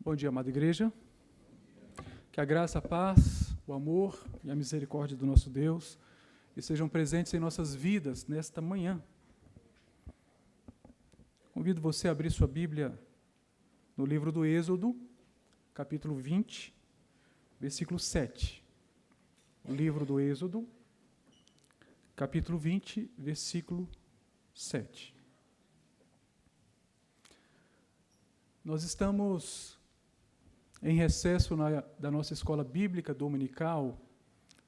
Bom dia, amada igreja. Que a graça, a paz, o amor e a misericórdia do nosso Deus estejam presentes em nossas vidas nesta manhã. Convido você a abrir sua Bíblia no livro do Êxodo, capítulo 20, versículo 7. O livro do Êxodo, capítulo 20, versículo 7. Nós estamos em recesso da nossa escola bíblica dominical,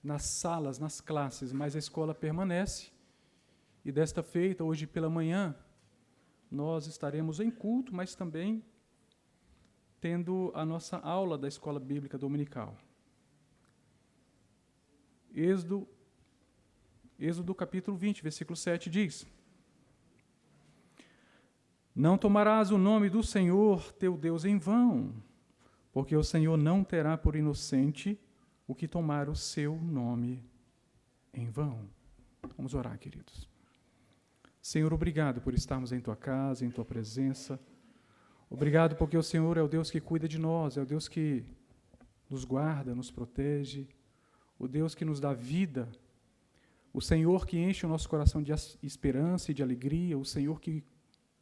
nas salas, nas classes, mas a escola permanece. E desta feita, hoje pela manhã, nós estaremos em culto, mas também tendo a nossa aula da escola bíblica dominical. Êxodo capítulo 20, versículo 7 diz: Não tomarás o nome do Senhor teu Deus em vão, porque o Senhor não terá por inocente o que tomar o seu nome em vão. Vamos orar, queridos. Senhor, obrigado por estarmos em Tua casa, em Tua presença. Obrigado porque o Senhor é o Deus que cuida de nós, é o Deus que nos guarda, nos protege, o Deus que nos dá vida, o Senhor que enche o nosso coração de esperança e de alegria, o Senhor que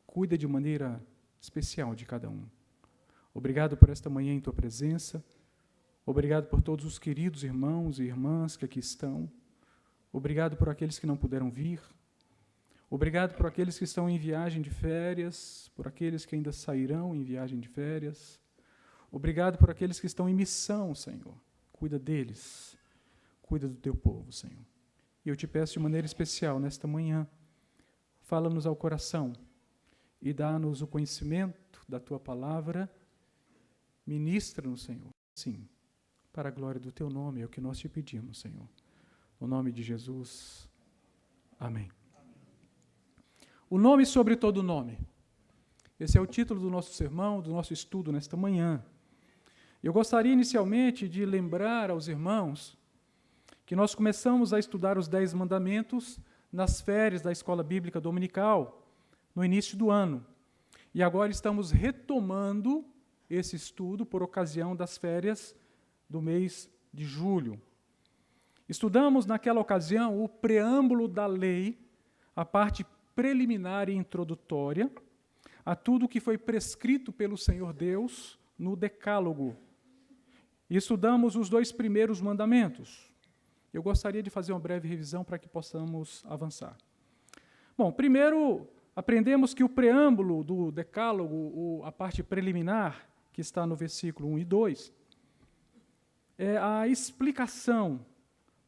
cuida de maneira especial de cada um. Obrigado por esta manhã em Tua presença. Obrigado por todos os queridos irmãos e irmãs que aqui estão. Obrigado por aqueles que não puderam vir. Obrigado por aqueles que estão em viagem de férias, por aqueles que ainda sairão em viagem de férias. Obrigado por aqueles que estão em missão, Senhor. Cuida deles. Cuida do Teu povo, Senhor. E eu te peço de maneira especial, nesta manhã, fala-nos ao coração e dá-nos o conhecimento da Tua palavra. Ministra-nos, Senhor, sim, para a glória do Teu nome, é o que nós te pedimos, Senhor. No nome de Jesus, amém. O nome sobre todo nome. Esse é o título do nosso sermão, do nosso estudo nesta manhã. Eu gostaria inicialmente de lembrar aos irmãos que nós começamos a estudar os 10 mandamentos nas férias da Escola Bíblica Dominical, no início do ano. E agora estamos retomando esse estudo por ocasião das férias do mês de julho. Estudamos naquela ocasião o preâmbulo da lei, a parte preliminar e introdutória, a tudo que foi prescrito pelo Senhor Deus no Decálogo. E estudamos os 2 primeiros mandamentos. Eu gostaria de fazer uma breve revisão para que possamos avançar. Bom, primeiro, aprendemos que o preâmbulo do Decálogo, a parte preliminar, que está no versículo 1 e 2, é a explicação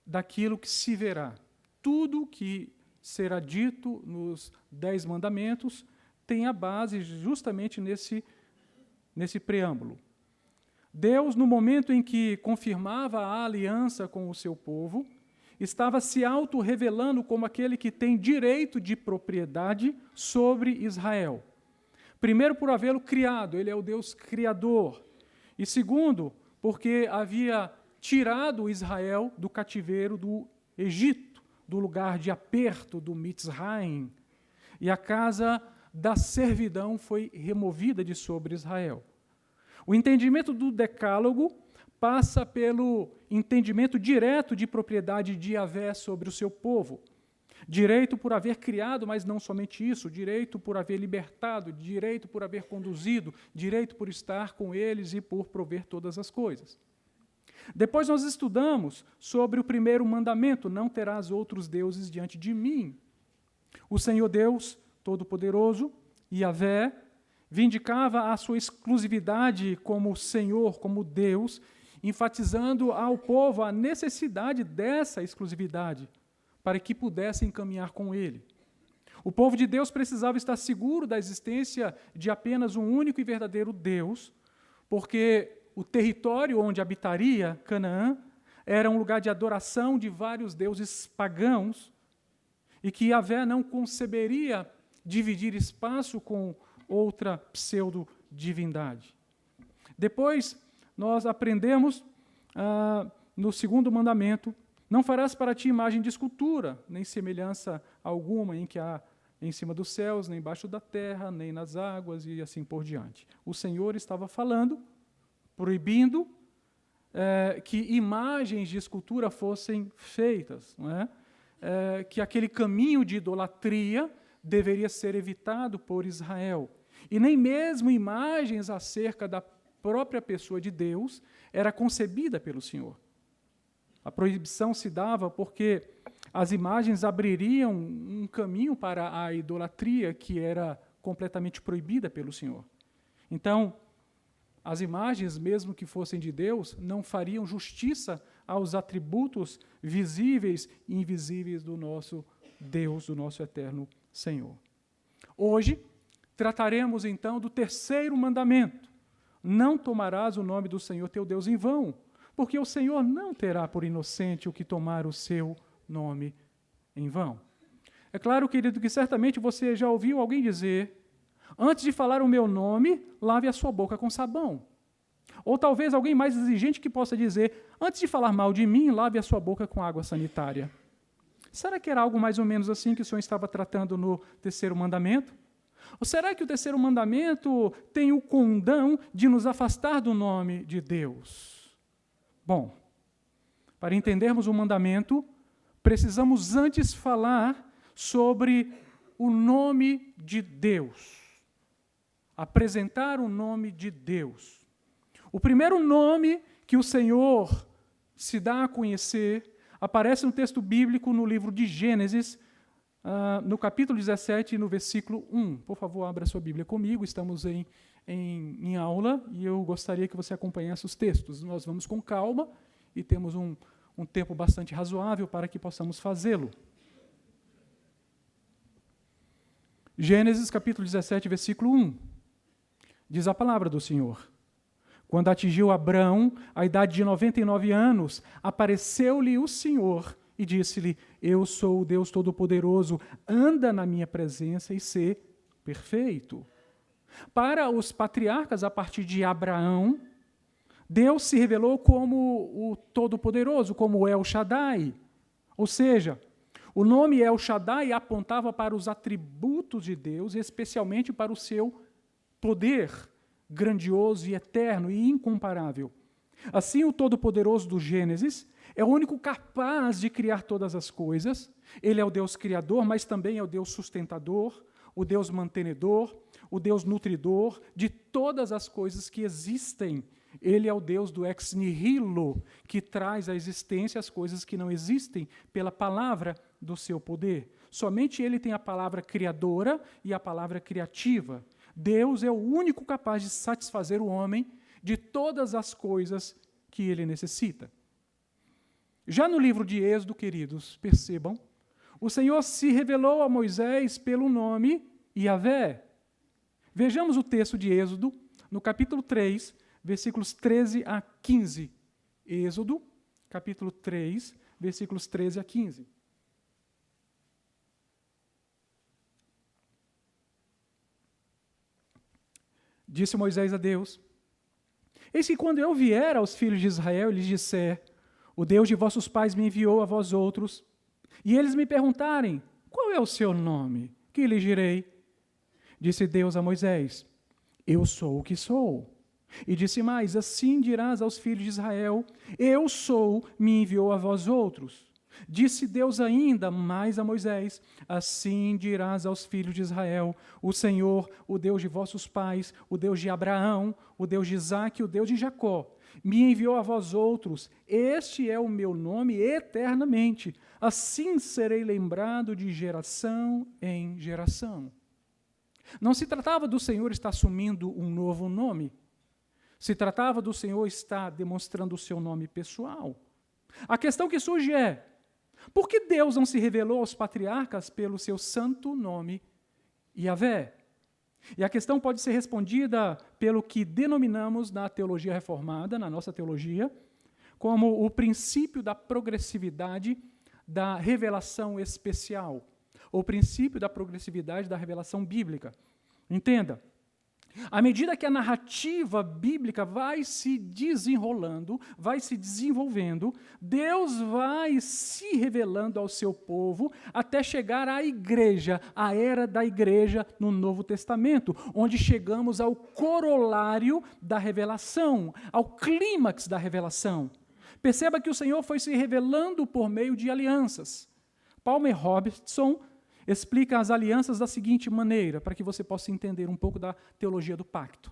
daquilo que se verá. Tudo que será dito nos 10 mandamentos tem a base justamente nesse preâmbulo. Deus, no momento em que confirmava a aliança com o seu povo, estava se auto-revelando como aquele que tem direito de propriedade sobre Israel. Primeiro, por havê-lo criado, ele é o Deus criador. E segundo, porque havia tirado Israel do cativeiro do Egito, do lugar de aperto do Mitzraim. E a casa da servidão foi removida de sobre Israel. O entendimento do Decálogo passa pelo entendimento direto de propriedade de Yahvé sobre o seu povo. Direito por haver criado, mas não somente isso, direito por haver libertado, direito por haver conduzido, direito por estar com eles e por prover todas as coisas. Depois nós estudamos sobre o primeiro mandamento, não terás outros deuses diante de mim. O Senhor Deus Todo-Poderoso, Yahvé, vindicava a sua exclusividade como Senhor, como Deus, enfatizando ao povo a necessidade dessa exclusividade, para que pudessem caminhar com Ele. O povo de Deus precisava estar seguro da existência de apenas um único e verdadeiro Deus, porque o território onde habitaria Canaã era um lugar de adoração de vários deuses pagãos, e que Yahvé não conceberia dividir espaço com outra pseudo-divindade. Depois, nós aprendemos no segundo mandamento: não farás para ti imagem de escultura, nem semelhança alguma em que há em cima dos céus, nem embaixo da terra, nem nas águas, e assim por diante. O Senhor estava falando proibindo que imagens de escultura fossem feitas, não é? Que aquele caminho de idolatria deveria ser evitado por Israel. E nem mesmo imagens acerca da própria pessoa de Deus era concebida pelo Senhor. A proibição se dava porque as imagens abririam um caminho para a idolatria que era completamente proibida pelo Senhor. Então, as imagens, mesmo que fossem de Deus, não fariam justiça aos atributos visíveis e invisíveis do nosso Deus, do nosso eterno Senhor. Hoje, trataremos então do terceiro mandamento. Não tomarás o nome do Senhor teu Deus em vão, porque o Senhor não terá por inocente o que tomar o seu nome em vão. É claro, querido, que certamente você já ouviu alguém dizer: antes de falar o meu nome, lave a sua boca com sabão. Ou talvez alguém mais exigente que possa dizer: antes de falar mal de mim, lave a sua boca com água sanitária. Será que era algo mais ou menos assim que o Senhor estava tratando no terceiro mandamento? Ou será que o terceiro mandamento tem o condão de nos afastar do nome de Deus? Bom, para entendermos o mandamento, precisamos antes falar sobre o nome de Deus. Apresentar o nome de Deus. O primeiro nome que o Senhor se dá a conhecer aparece no texto bíblico no livro de Gênesis, no capítulo 17, no versículo 1. Por favor, abra sua Bíblia comigo, estamos em aula e eu gostaria que você acompanhasse os textos. Nós vamos com calma e temos um tempo bastante razoável para que possamos fazê-lo. Gênesis capítulo 17, versículo 1. Diz a palavra do Senhor: quando atingiu Abrão a idade de 99 anos, apareceu-lhe o Senhor e disse-lhe: eu sou o Deus Todo-Poderoso, anda na minha presença e sê perfeito. Para os patriarcas, a partir de Abraão, Deus se revelou como o Todo-Poderoso, como El Shaddai. Ou seja, o nome El Shaddai apontava para os atributos de Deus, especialmente para o seu poder grandioso e eterno e incomparável. Assim, o Todo-Poderoso do Gênesis é o único capaz de criar todas as coisas. Ele é o Deus criador, mas também é o Deus sustentador, o Deus mantenedor, o Deus nutridor de todas as coisas que existem. Ele é o Deus do ex nihilo, que traz à existência as coisas que não existem pela palavra do seu poder. Somente Ele tem a palavra criadora e a palavra criativa. Deus é o único capaz de satisfazer o homem de todas as coisas que ele necessita. Já no livro de Êxodo, queridos, percebam, o Senhor se revelou a Moisés pelo nome Yahvé. Vejamos o texto de Êxodo, no capítulo 3, versículos 13 a 15. Êxodo, capítulo 3, versículos 13 a 15. Disse Moisés a Deus: eis que quando eu vier aos filhos de Israel e lhes disser: o Deus de vossos pais me enviou a vós outros, e eles me perguntarem: qual é o seu nome? Que lhes direi? Disse Deus a Moisés: eu sou o que sou. E disse mais: assim dirás aos filhos de Israel: eu sou, me enviou a vós outros. Disse Deus ainda mais a Moisés: assim dirás aos filhos de Israel: o Senhor, o Deus de vossos pais, o Deus de Abraão, o Deus de Isaque, o Deus de Jacó, me enviou a vós outros. Este é o meu nome eternamente. Assim serei lembrado de geração em geração. Não se tratava do Senhor estar assumindo um novo nome. Se tratava do Senhor estar demonstrando o seu nome pessoal. A questão que surge é: por que Deus não se revelou aos patriarcas pelo seu santo nome, Yahvé? E a questão pode ser respondida pelo que denominamos na teologia reformada, na nossa teologia, como o princípio da progressividade da revelação especial, o princípio da progressividade da revelação bíblica. Entenda, À medida que a narrativa bíblica vai se desenrolando, vai se desenvolvendo, Deus vai se revelando ao seu povo até chegar à igreja, à era da igreja no Novo Testamento, onde chegamos ao corolário da revelação, ao clímax da revelação. Perceba que o Senhor foi se revelando por meio de alianças. Palmer Robertson explica as alianças da seguinte maneira, para que você possa entender um pouco da teologia do pacto.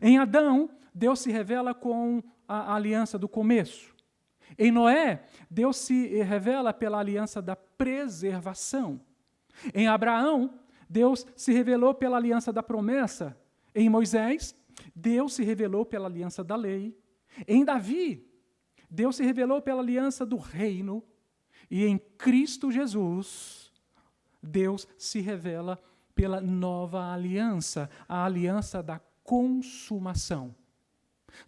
Em Adão, Deus se revela com a aliança do começo. Em Noé, Deus se revela pela aliança da preservação. Em Abraão, Deus se revelou pela aliança da promessa. Em Moisés, Deus se revelou pela aliança da lei. Em Davi, Deus se revelou pela aliança do reino. E em Cristo Jesus, Deus se revela pela nova aliança, a aliança da consumação.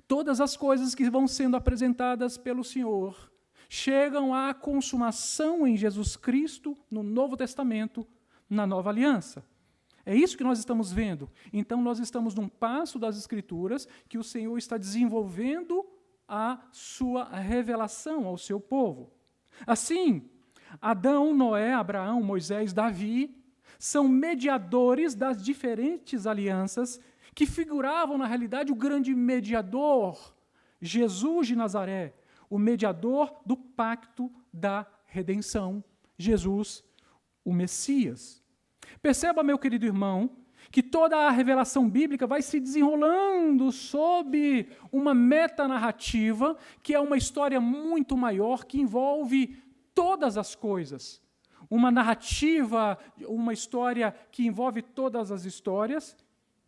Todas as coisas que vão sendo apresentadas pelo Senhor chegam à consumação em Jesus Cristo, no Novo Testamento, na nova aliança. É isso que nós estamos vendo. Então, nós estamos num passo das Escrituras que o Senhor está desenvolvendo a sua revelação ao seu povo. Assim, Adão, Noé, Abraão, Moisés, Davi são mediadores das diferentes alianças que figuravam, na realidade, o grande mediador, Jesus de Nazaré, o mediador do pacto da redenção, Jesus, o Messias. Perceba, meu querido irmão, que toda a revelação bíblica vai se desenrolando sob uma metanarrativa, que é uma história muito maior, que envolve todas as coisas. Uma narrativa, uma história que envolve todas as histórias,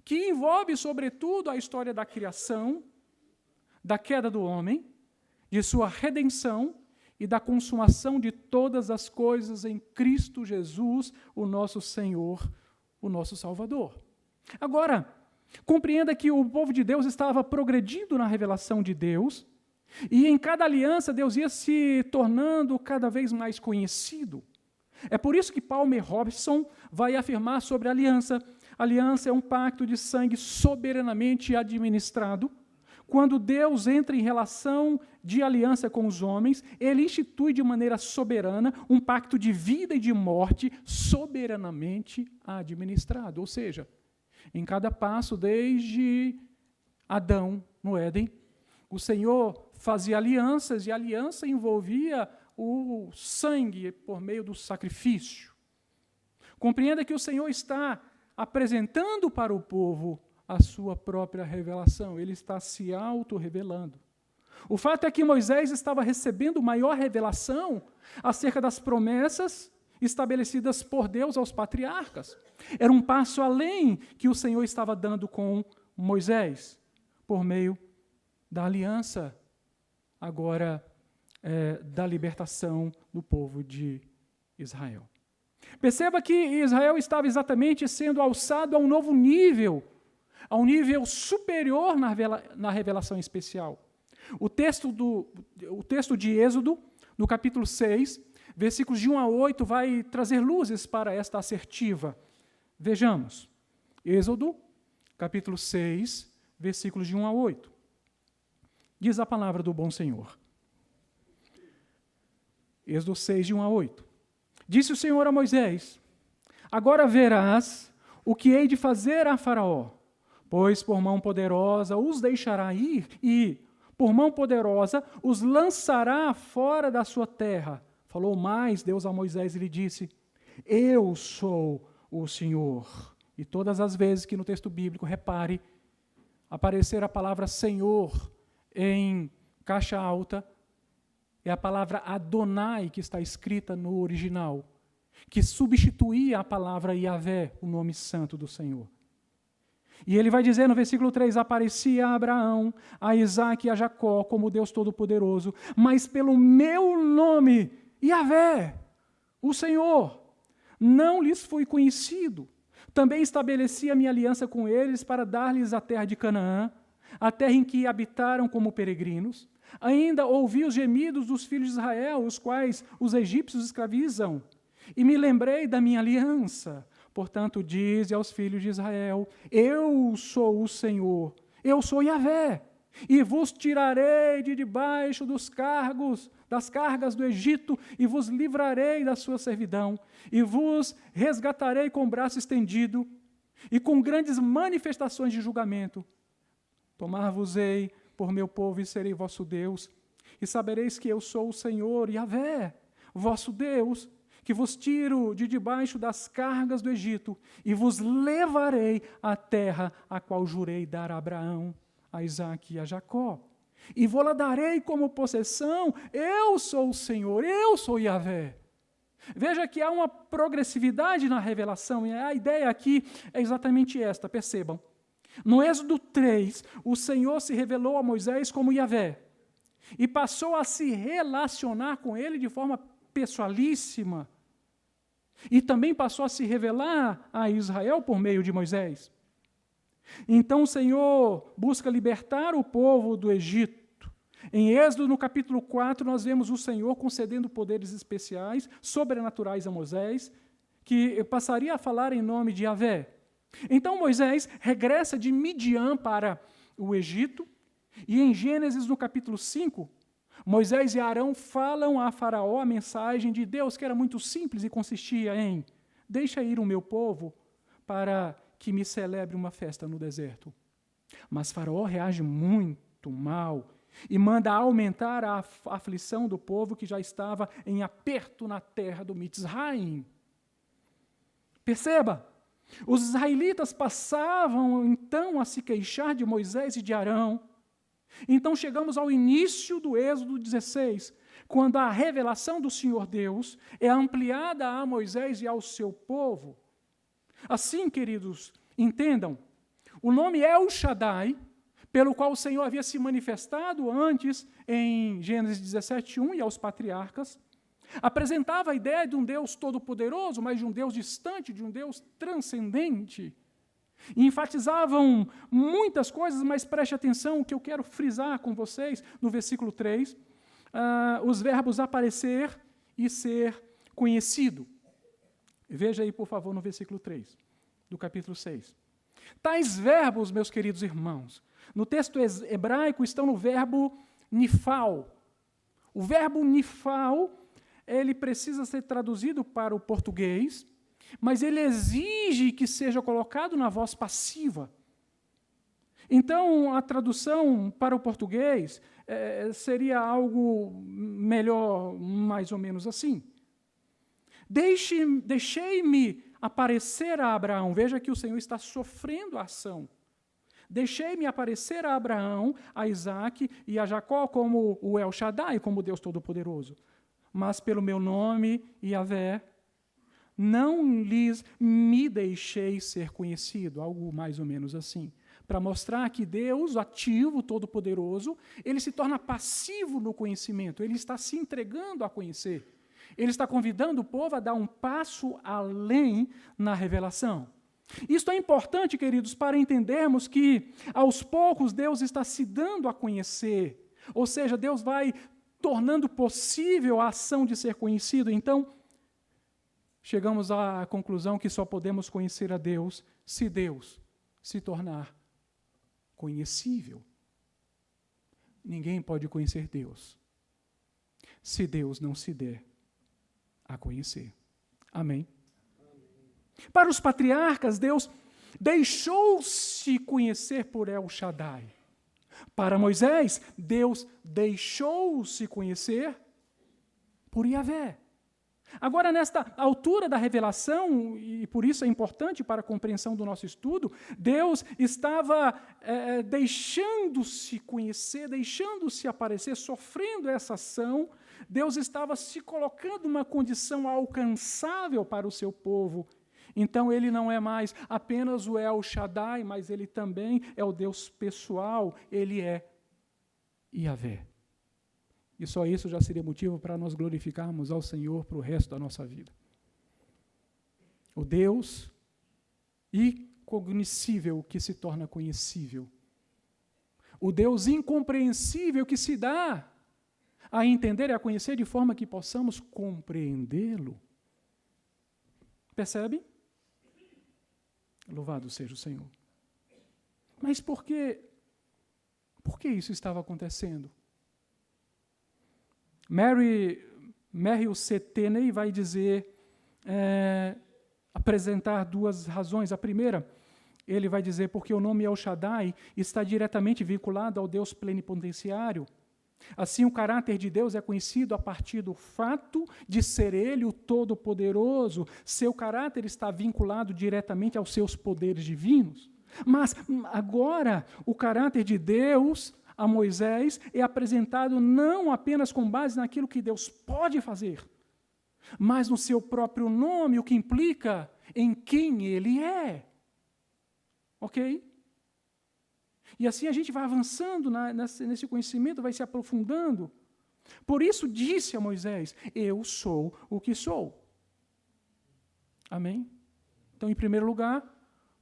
que envolve, sobretudo, a história da criação, da queda do homem, de sua redenção e da consumação de todas as coisas em Cristo Jesus, o nosso Senhor, o nosso Salvador. Agora, compreenda que o povo de Deus estava progredindo na revelação de Deus, e em cada aliança Deus ia se tornando cada vez mais conhecido. É por isso que Palmer Robertson vai afirmar sobre a aliança. A aliança é um pacto de sangue soberanamente administrado. Quando Deus entra em relação de aliança com os homens, Ele institui de maneira soberana um pacto de vida e de morte soberanamente administrado. Ou seja, em cada passo, desde Adão no Éden, o Senhor fazia alianças, e a aliança envolvia o sangue por meio do sacrifício. Compreenda que o Senhor está apresentando para o povo a sua própria revelação. Ele está se auto-revelando. O fato é que Moisés estava recebendo maior revelação acerca das promessas estabelecidas por Deus aos patriarcas. Era um passo além que o Senhor estava dando com Moisés, por meio da aliança, agora da libertação do povo de Israel. Perceba que Israel estava exatamente sendo alçado a um novo nível, a um nível superior na revelação especial. O texto de Êxodo, no capítulo 6, versículos de 1 a 8, vai trazer luzes para esta assertiva. Vejamos. Êxodo, capítulo 6, versículos de 1 a 8. Diz a palavra do bom Senhor. Êxodo 6, de 1 a 8. Disse o Senhor a Moisés: agora verás o que hei de fazer a Faraó, pois por mão poderosa os deixará ir e, por mão poderosa, os lançará fora da sua terra. Falou mais Deus a Moisés e lhe disse: eu sou o Senhor. E todas as vezes que no texto bíblico, repare, aparecer a palavra Senhor em caixa alta, é a palavra Adonai que está escrita no original, que substituía a palavra Yahvé, o nome santo do Senhor. E ele vai dizer no versículo 3, aparecia a Abraão, a Isaque e a Jacó como Deus Todo-Poderoso, mas pelo meu nome, Yahvé, o Senhor, não lhes fui conhecido. Também estabeleci a minha aliança com eles para dar-lhes a terra de Canaã, a terra em que habitaram como peregrinos. Ainda ouvi os gemidos dos filhos de Israel, os quais os egípcios escravizam. E me lembrei da minha aliança, Portanto, dize aos filhos de Israel: eu sou o Senhor, eu sou Yahvé, e vos tirarei de debaixo das cargas do Egito, e vos livrarei da sua servidão, e vos resgatarei com o braço estendido, e com grandes manifestações de julgamento. Tomar-vos-ei por meu povo, e serei vosso Deus, e sabereis que eu sou o Senhor, Yahvé, vosso Deus, que vos tiro de debaixo das cargas do Egito, e vos levarei à terra a qual jurei dar a Abraão, a Isaque e a Jacó. E vou-la darei como possessão. Eu sou o Senhor, eu sou Yahvé. Veja que há uma progressividade na revelação, e a ideia aqui é exatamente esta, percebam. No Êxodo 3, o Senhor se revelou a Moisés como Yahvé, e passou a se relacionar com ele de forma pessoalíssima, e também passou a se revelar a Israel por meio de Moisés. Então o Senhor busca libertar o povo do Egito. Em Êxodo, no capítulo 4, nós vemos o Senhor concedendo poderes especiais, sobrenaturais a Moisés, que passaria a falar em nome de Yahvé. Então Moisés regressa de Midian para o Egito, e em Gênesis, no capítulo 5, Moisés e Arão falam a Faraó a mensagem de Deus, que era muito simples e consistia em: deixa ir o meu povo para que me celebre uma festa no deserto. Mas Faraó reage muito mal e manda aumentar a aflição do povo que já estava em aperto na terra do Mitzraim. Perceba, os israelitas passavam então a se queixar de Moisés e de Arão. Então chegamos ao início do Êxodo 16, quando a revelação do Senhor Deus é ampliada a Moisés e ao seu povo. Assim, queridos, entendam, o nome El Shaddai, pelo qual o Senhor havia se manifestado antes em Gênesis 17:1 e aos patriarcas, apresentava a ideia de um Deus todo-poderoso, mas de um Deus distante, de um Deus transcendente. E enfatizavam muitas coisas, mas preste atenção, o que eu quero frisar com vocês no versículo 3, os verbos aparecer e ser conhecido. Veja aí, por favor, no versículo 3, do capítulo 6. Tais verbos, meus queridos irmãos, no texto hebraico estão no verbo nifal. O verbo nifal, ele precisa ser traduzido para o português, mas ele exige que seja colocado na voz passiva. Então, a tradução para o português seria algo melhor, mais ou menos assim. Deixei-me aparecer a Abraão. Veja que o Senhor está sofrendo a ação. Deixei-me aparecer a Abraão, a Isaque e a Jacó como o El Shaddai, como o Deus Todo-Poderoso. Mas pelo meu nome, Yahvé, não lhes me deixei ser conhecido, algo mais ou menos assim, para mostrar que Deus, ativo, todo-poderoso, ele se torna passivo no conhecimento, ele está se entregando a conhecer, ele está convidando o povo a dar um passo além na revelação. Isso é importante, queridos, para entendermos que, aos poucos, Deus está se dando a conhecer, ou seja, Deus vai tornando possível a ação de ser conhecido. Então, chegamos à conclusão que só podemos conhecer a Deus se Deus se tornar conhecível. Ninguém pode conhecer Deus se Deus não se der a conhecer. Amém? Para os patriarcas, Deus deixou-se conhecer por El Shaddai. Para Moisés, Deus deixou-se conhecer por Yahvé. Agora, nesta altura da revelação, e por isso é importante para a compreensão do nosso estudo, Deus estava deixando-se conhecer, deixando-se aparecer, sofrendo essa ação. Deus estava se colocando numa condição alcançável para o seu povo. Então, ele não é mais apenas o El Shaddai, mas ele também é o Deus pessoal, ele é Yahvé. E só isso já seria motivo para nós glorificarmos ao Senhor para o resto da nossa vida. O Deus incognoscível que se torna conhecível. O Deus incompreensível que se dá a entender e a conhecer de forma que possamos compreendê-lo. Percebe? Louvado seja o Senhor. Mas por que isso estava acontecendo? Merrill C. Tenney vai dizer, apresentar duas razões. A primeira, ele vai dizer porque o nome El Shaddai está diretamente vinculado ao Deus plenipotenciário. Assim, o caráter de Deus é conhecido a partir do fato de ser Ele o Todo-Poderoso. Seu caráter está vinculado diretamente aos seus poderes divinos. Mas agora, o caráter de Deus a Moisés é apresentado não apenas com base naquilo que Deus pode fazer, mas no seu próprio nome, o que implica em quem Ele é. Ok? E assim a gente vai avançando nesse conhecimento, vai se aprofundando. Por isso disse a Moisés, eu sou o que sou. Amém? Então, em primeiro lugar,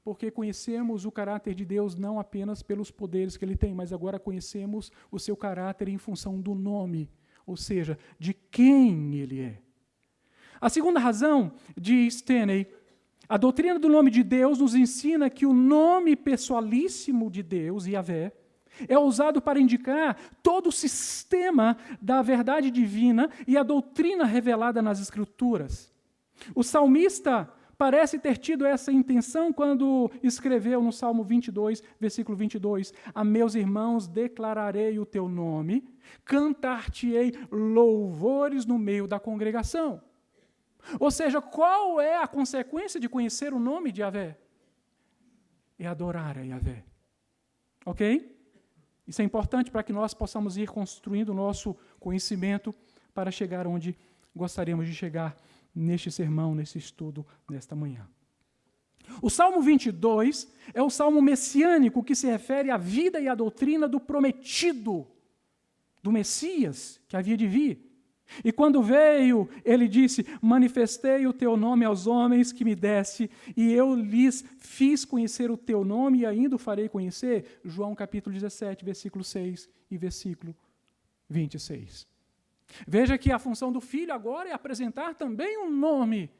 porque conhecemos o caráter de Deus não apenas pelos poderes que Ele tem, mas agora conhecemos o seu caráter em função do nome, ou seja, de quem Ele é. A segunda razão, diz Tenney, a doutrina do nome de Deus nos ensina que o nome pessoalíssimo de Deus, Yahvé, é usado para indicar todo o sistema da verdade divina e a doutrina revelada nas Escrituras. O salmista parece ter tido essa intenção quando escreveu no Salmo 22, versículo 22, a meus irmãos declararei o teu nome, cantar-te-ei louvores no meio da congregação. Ou seja, qual é a consequência de conhecer o nome de Yahvé? É adorar a Yahvé. Ok? Isso é importante para que nós possamos ir construindo o nosso conhecimento para chegar onde gostaríamos de chegar neste sermão, nesse estudo, nesta manhã. O Salmo 22 é o salmo messiânico que se refere à vida e à doutrina do prometido, do Messias que havia de vir. E quando veio, ele disse, manifestei o teu nome aos homens que me deste, e eu lhes fiz conhecer o teu nome e ainda o farei conhecer. João capítulo 17, versículo 6 e versículo 26. Veja que a função do Filho agora é apresentar também o nome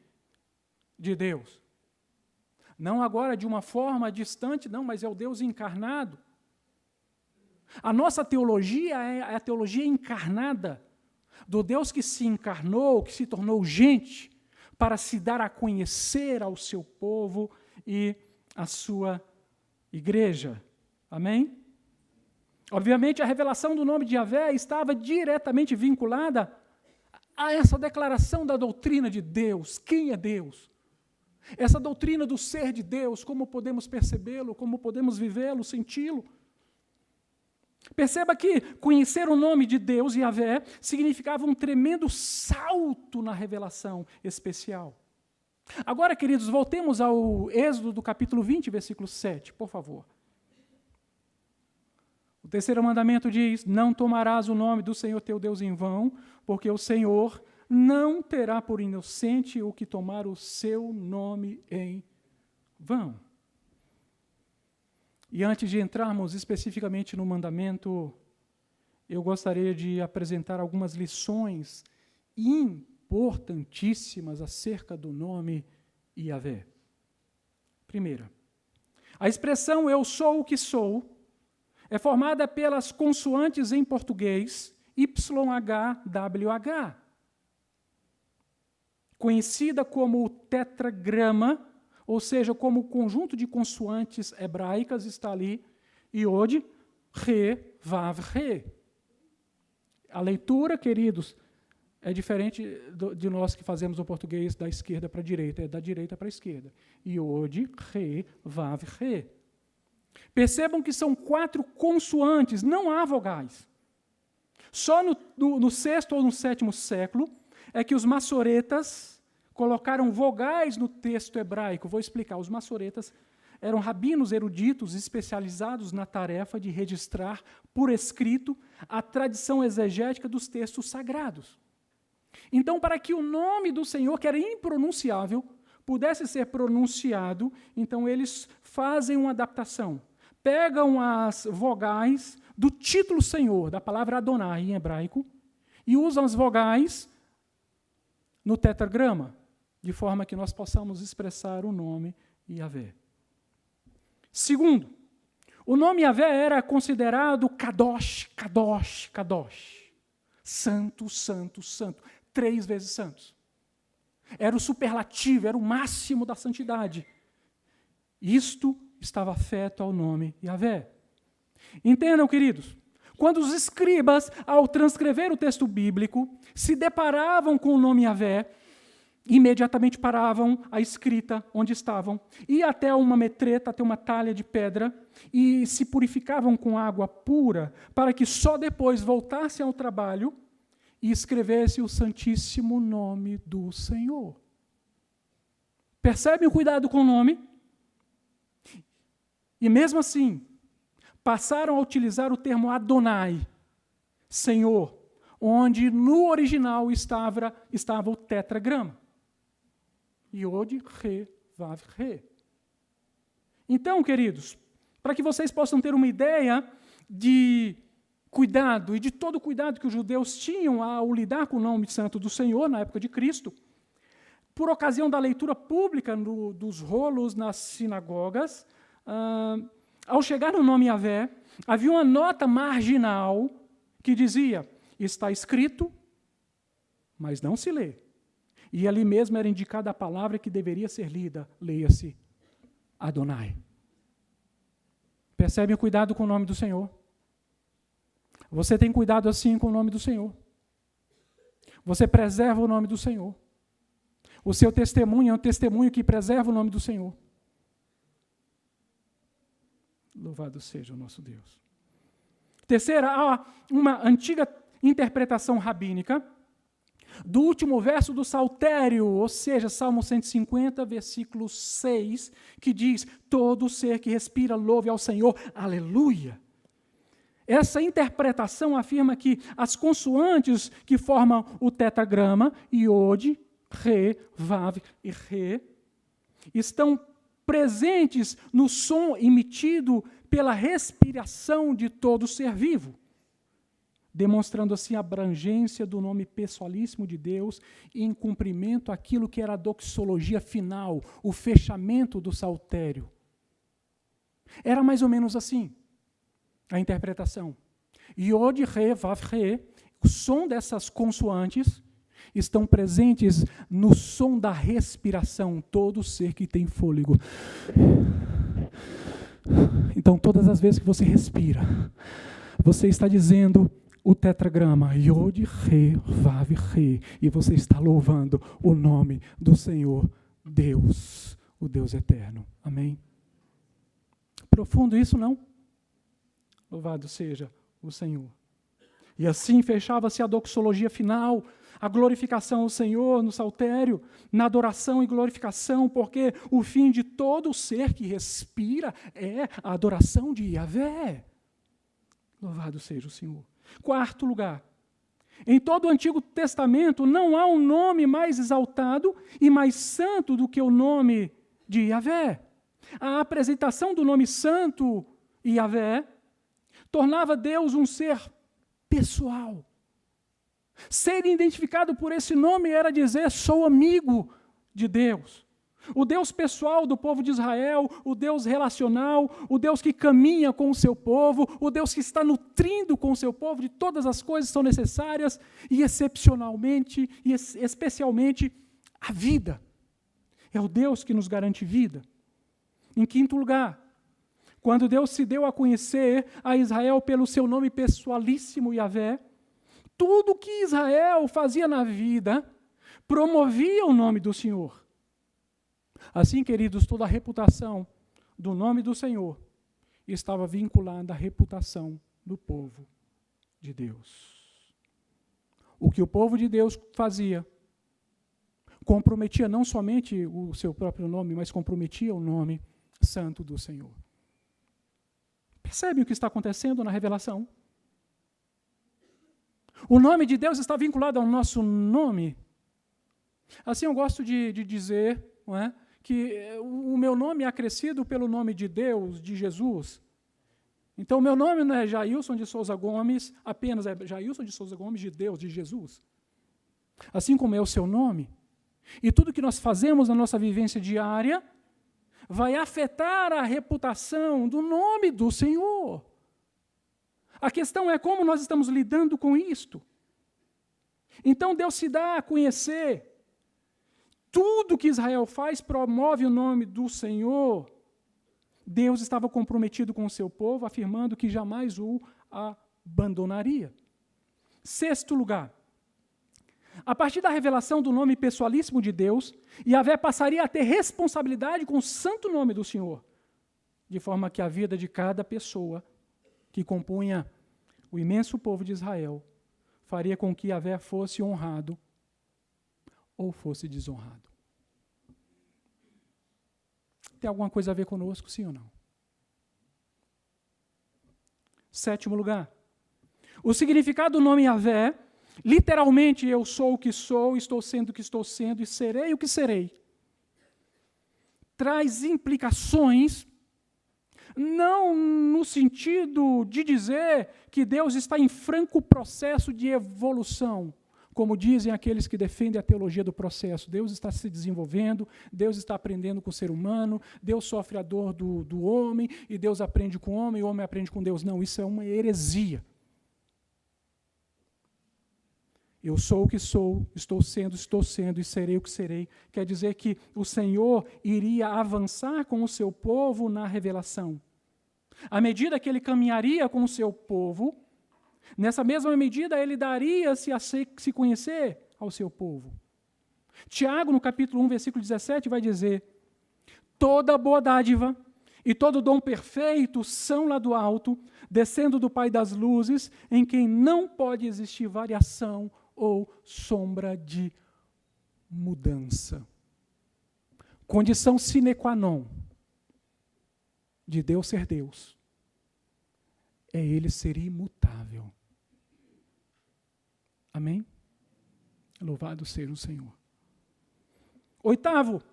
de Deus. Não agora de uma forma distante, não, mas é o Deus encarnado. A nossa teologia é a teologia encarnada, do Deus que se encarnou, que se tornou gente, para se dar a conhecer ao seu povo e à sua igreja. Amém? Obviamente, a revelação do nome de Yahvé estava diretamente vinculada a essa declaração da doutrina de Deus. Quem é Deus? Essa doutrina do ser de Deus, como podemos percebê-lo, como podemos vivê-lo, senti-lo. Perceba que conhecer o nome de Deus, Yahvé, significava um tremendo salto na revelação especial. Agora, queridos, voltemos ao Êxodo do capítulo 20, versículo 7, por favor. O terceiro mandamento diz, não tomarás o nome do Senhor teu Deus em vão, porque o Senhor não terá por inocente o que tomar o seu nome em vão. E antes de entrarmos especificamente no mandamento, eu gostaria de apresentar algumas lições importantíssimas acerca do nome Yahvé. Primeira, a expressão eu sou o que sou é formada pelas consoantes em português YHWH, conhecida como o tetragrama, ou seja, como o conjunto de consoantes hebraicas está ali, Iod, Re, Vav, Re. A leitura, queridos, é diferente de nós que fazemos o português da esquerda para a direita, é da direita para a esquerda. Iod, Re, Vav, Re. Percebam que são 4 consoantes, não há vogais. Só no 6º ou no 7º século é que os massoretas colocaram vogais no texto hebraico. Vou explicar. Os massoretas eram rabinos eruditos especializados na tarefa de registrar por escrito a tradição exegética dos textos sagrados. Então, para que o nome do Senhor, que era impronunciável, pudesse ser pronunciado, então eles fazem uma adaptação. Pegam as vogais do título Senhor, da palavra Adonai em hebraico, e usam as vogais no tetragrama, de forma que nós possamos expressar o nome Yahvé. Segundo, o nome Yahvé era considerado Kadosh, Kadosh, Kadosh. Santo, santo, santo. 3 vezes santos. Era o superlativo, era o máximo da santidade. Isto estava afeto ao nome Yahvé. Entendam, queridos, quando os escribas, ao transcrever o texto bíblico, se deparavam com o nome Yahvé, imediatamente paravam a escrita onde estavam, iam até uma metreta, até uma talha de pedra, e se purificavam com água pura, para que só depois voltassem ao trabalho e escrevessem o santíssimo nome do Senhor. Percebem o cuidado com o nome? E mesmo assim, passaram a utilizar o termo Adonai, Senhor, onde no original estava o tetragrama. Yod, Re, Vav, Re. Então, queridos, para que vocês possam ter uma ideia de cuidado e de todo o cuidado que os judeus tinham ao lidar com o nome santo do Senhor na época de Cristo, por ocasião da leitura pública dos rolos nas sinagogas, ao chegar no nome Yahvé, havia uma nota marginal que dizia: está escrito, mas não se lê. E ali mesmo era indicada a palavra que deveria ser lida, leia-se Adonai. Percebem o cuidado com o nome do Senhor? Você tem cuidado assim com o nome do Senhor? Você preserva o nome do Senhor? O seu testemunho é um testemunho que preserva o nome do Senhor. Louvado seja o nosso Deus. Terceira, há uma antiga interpretação rabínica do último verso do Saltério, ou seja, Salmo 150, versículo 6, que diz: todo ser que respira louve ao Senhor, aleluia. Essa interpretação afirma que as consoantes que formam o tetragrama, Yod, Re, Vav e Re, estão presentes no som emitido pela respiração de todo ser vivo, demonstrando assim a abrangência do nome pessoalíssimo de Deus e em cumprimento àquilo que era a doxologia final, o fechamento do saltério. Era mais ou menos assim a interpretação. Yod, Re, Vav, Re, o som dessas consoantes estão presentes no som da respiração, todo ser que tem fôlego. Então, todas as vezes que você respira, você está dizendo o tetragrama, Yod, Re, Vav, Re, e você está louvando o nome do Senhor Deus, o Deus eterno. Amém? Profundo isso, não? Louvado seja o Senhor. E assim fechava-se a doxologia final, a glorificação ao Senhor no saltério, na adoração e glorificação, porque o fim de todo ser que respira é a adoração de Yahvé. Louvado seja o Senhor. Quarto lugar, em todo o Antigo Testamento não há um nome mais exaltado e mais santo do que o nome de Yahvé. A apresentação do nome santo Yahvé tornava Deus um ser pessoal. Ser identificado por esse nome era dizer: sou amigo de Deus. O Deus pessoal do povo de Israel, o Deus relacional, o Deus que caminha com o seu povo, o Deus que está nutrindo com o seu povo de todas as coisas que são necessárias e excepcionalmente e especialmente a vida. É o Deus que nos garante vida. Em quinto lugar, quando Deus se deu a conhecer a Israel pelo seu nome pessoalíssimo Yahvé, tudo que Israel fazia na vida promovia o nome do Senhor. Assim, queridos, toda a reputação do nome do Senhor estava vinculada à reputação do povo de Deus. O que o povo de Deus fazia comprometia não somente o seu próprio nome, mas comprometia o nome santo do Senhor. Percebem o que está acontecendo na revelação? O nome de Deus está vinculado ao nosso nome. Assim eu gosto de dizer, não é, que o meu nome é acrescido pelo nome de Deus, de Jesus. Então, o meu nome não é Jailson de Souza Gomes, apenas é Jailson de Souza Gomes, de Deus, de Jesus. Assim como é o seu nome. E tudo que nós fazemos na nossa vivência diária vai afetar a reputação do nome do Senhor. A questão é como nós estamos lidando com isto. Então Deus se dá a conhecer. Tudo que Israel faz promove o nome do Senhor. Deus estava comprometido com o seu povo, afirmando que jamais o abandonaria. Sexto lugar. A partir da revelação do nome pessoalíssimo de Deus, Yahvé passaria a ter responsabilidade com o santo nome do Senhor, de forma que a vida de cada pessoa que compunha o imenso povo de Israel faria com que Yahvé fosse honrado ou fosse desonrado. Tem alguma coisa a ver conosco, sim ou não? Sétimo lugar. O significado do nome Yahvé, literalmente, eu sou o que sou, estou sendo o que estou sendo e serei o que serei, traz implicações, não no sentido de dizer que Deus está em franco processo de evolução, como dizem aqueles que defendem a teologia do processo. Deus está se desenvolvendo, Deus está aprendendo com o ser humano, Deus sofre a dor do homem, e Deus aprende com o homem, e o homem aprende com Deus. Não, isso é uma heresia. Eu sou o que sou, estou sendo e serei o que serei. Quer dizer que o Senhor iria avançar com o seu povo na revelação. À medida que ele caminharia com o seu povo, nessa mesma medida ele daria-se a se conhecer ao seu povo. Tiago, no capítulo 1, versículo 17, vai dizer: toda boa dádiva e todo dom perfeito são lá do alto, descendo do Pai das luzes, em quem não pode existir variação ou sombra de mudança. Condição sine qua non de Deus ser Deus é Ele ser imutável. Amém? Louvado seja o Senhor. Oitavo,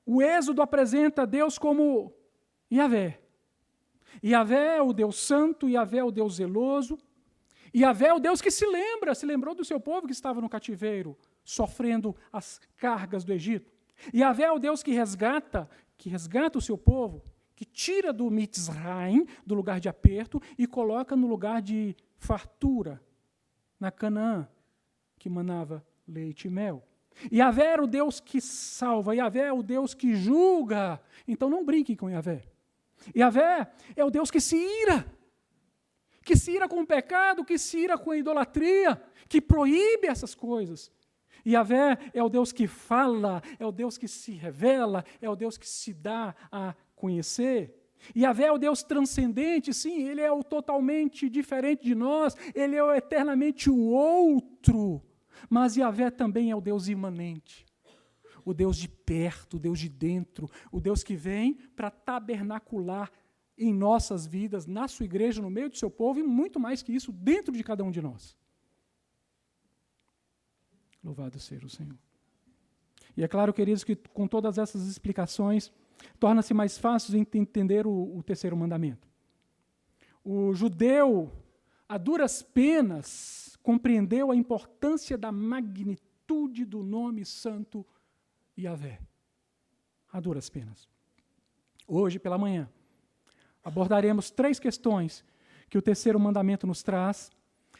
o Êxodo apresenta Deus como Yahvé. Yahvé é o Deus santo, Yahvé é o Deus zeloso, Yahvé é o Deus que se lembrou do seu povo que estava no cativeiro, sofrendo as cargas do Egito. Yahvé é o Deus que resgata o seu povo, que tira do Mitzraim, do lugar de aperto, e coloca no lugar de fartura, na Canaã, que manava leite e mel. Yahvé era o Deus que salva, Yahvé é o Deus que julga. Então não brinque com Yahvé. Yahvé é o Deus que se ira com o pecado, que se ira com a idolatria, que proíbe essas coisas. Yahvé é o Deus que fala, é o Deus que se revela, é o Deus que se dá a conhecer. Yahvé é o Deus transcendente, sim, Ele é o totalmente diferente de nós, Ele é o eternamente o outro, mas Yahvé também é o Deus imanente, o Deus de perto, o Deus de dentro, o Deus que vem para tabernacular em nossas vidas, na sua igreja, no meio do seu povo, e muito mais que isso, dentro de cada um de nós. Louvado seja o Senhor. E é claro, queridos, que com todas essas explicações, torna-se mais fácil entender o terceiro mandamento. O judeu, a duras penas, compreendeu a importância da magnitude do nome santo Yahvé. A duras penas. Hoje, pela manhã, abordaremos 3 questões que o terceiro mandamento nos traz,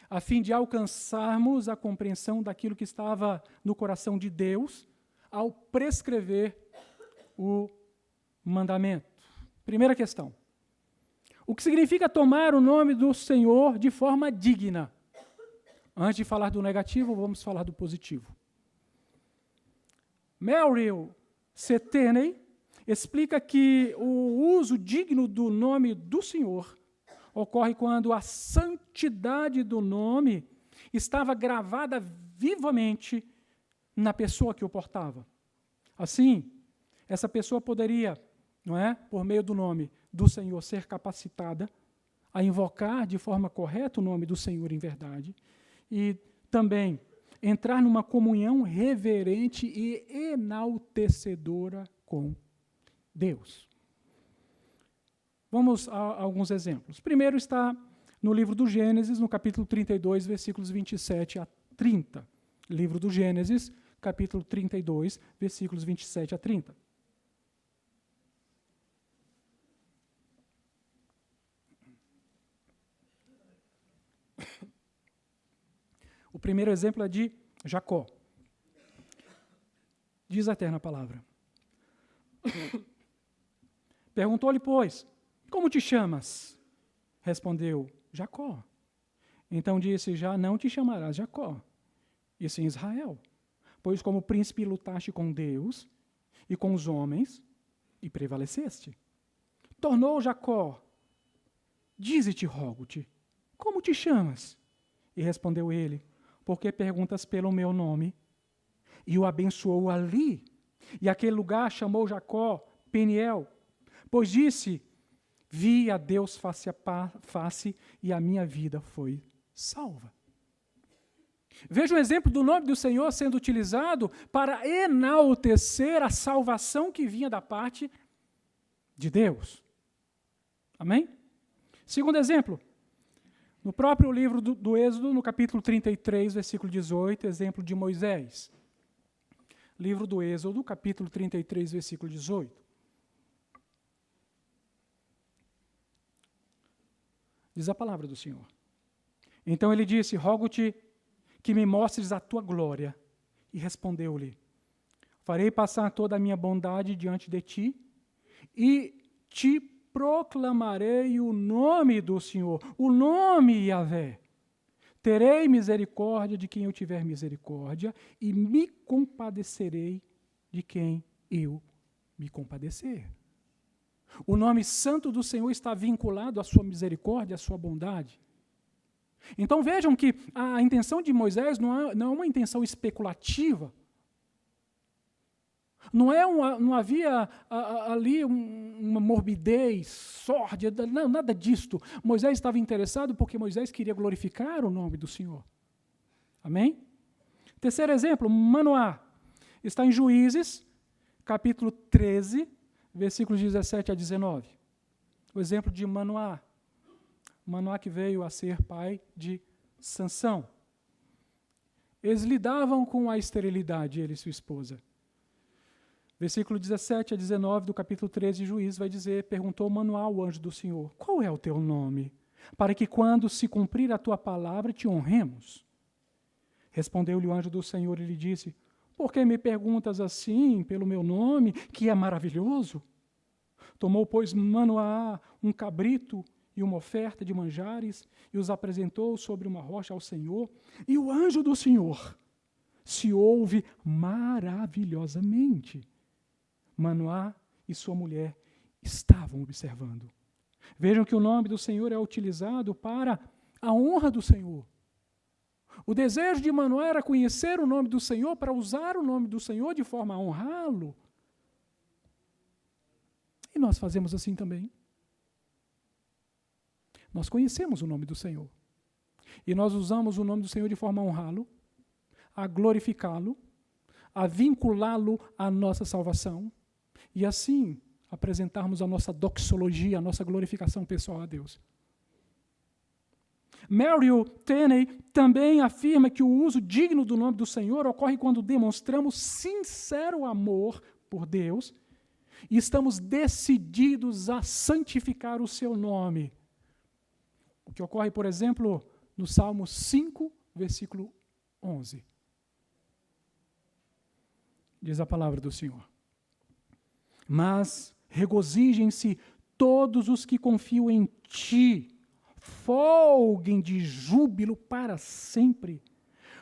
a fim de alcançarmos a compreensão daquilo que estava no coração de Deus ao prescrever o mandamento. Primeira questão. O que significa tomar o nome do Senhor de forma digna? Antes de falar do negativo, vamos falar do positivo. Merrill C. Tenney explica que o uso digno do nome do Senhor ocorre quando a santidade do nome estava gravada vivamente na pessoa que o portava. Assim, essa pessoa poderia, não é, por meio do nome do Senhor, ser capacitada a invocar de forma correta o nome do Senhor em verdade e também entrar numa comunhão reverente e enaltecedora com Deus. Vamos a alguns exemplos. Primeiro está no livro do Gênesis, no capítulo 32, versículos 27 a 30. Livro do Gênesis, capítulo 32, versículos 27 a 30. primeiro exemplo é de Jacó. Diz a eterna palavra. Perguntou-lhe, pois, como te chamas? Respondeu, Jacó. Então disse, já não te chamarás Jacó, e sim Israel, pois como príncipe lutaste com Deus e com os homens, e prevaleceste. Tornou Jacó, dize-te, rogo-te, como te chamas? E respondeu ele, porque perguntas pelo meu nome? E o abençoou ali. E aquele lugar chamou Jacó Peniel, pois disse, vi a Deus face a face e a minha vida foi salva. Veja o exemplo do nome do Senhor sendo utilizado para enaltecer a salvação que vinha da parte de Deus. Amém? Segundo exemplo, no próprio livro do Êxodo, no capítulo 33, versículo 18, exemplo de Moisés. Livro do Êxodo, capítulo 33, versículo 18. Diz a palavra do Senhor. Então ele disse, rogo-te que me mostres a tua glória. E respondeu-lhe, farei passar toda a minha bondade diante de ti e te proclamarei o nome do Senhor, o nome Yahvé. Terei misericórdia de quem eu tiver misericórdia e me compadecerei de quem eu me compadecer. O nome santo do Senhor está vinculado à sua misericórdia, à sua bondade. Então vejam que a intenção de Moisés não é uma intenção especulativa. Não havia ali uma morbidez sórdida, não, nada disto. Moisés estava interessado porque Moisés queria glorificar o nome do Senhor. Amém? Terceiro exemplo, Manoá. Está em Juízes, capítulo 13, versículos 17 a 19. O exemplo de Manoá. Manoá que veio a ser pai de Sansão. Eles lidavam com a esterilidade, ele e sua esposa. Versículo 17 a 19 do capítulo 13 de Juízes vai dizer, perguntou Manoá ao anjo do Senhor, qual é o teu nome? Para que quando se cumprir a tua palavra te honremos. Respondeu-lhe o anjo do Senhor e lhe disse, por que me perguntas assim pelo meu nome, que é maravilhoso? Tomou, pois, Manoá um cabrito e uma oferta de manjares e os apresentou sobre uma rocha ao Senhor. E o anjo do Senhor se ouve maravilhosamente. Manoá e sua mulher estavam observando. Vejam que o nome do Senhor é utilizado para a honra do Senhor. O desejo de Manoá era conhecer o nome do Senhor para usar o nome do Senhor de forma a honrá-lo. E nós fazemos assim também. Nós conhecemos o nome do Senhor. E nós usamos o nome do Senhor de forma a honrá-lo, a glorificá-lo, a vinculá-lo à nossa salvação, e assim apresentarmos a nossa doxologia, a nossa glorificação pessoal a Deus. Merrill Tenney também afirma que o uso digno do nome do Senhor ocorre quando demonstramos sincero amor por Deus e estamos decididos a santificar o seu nome. O que ocorre, por exemplo, no Salmo 5, versículo 11. Diz a palavra do Senhor. Mas regozijem-se todos os que confiam em ti, folguem de júbilo para sempre,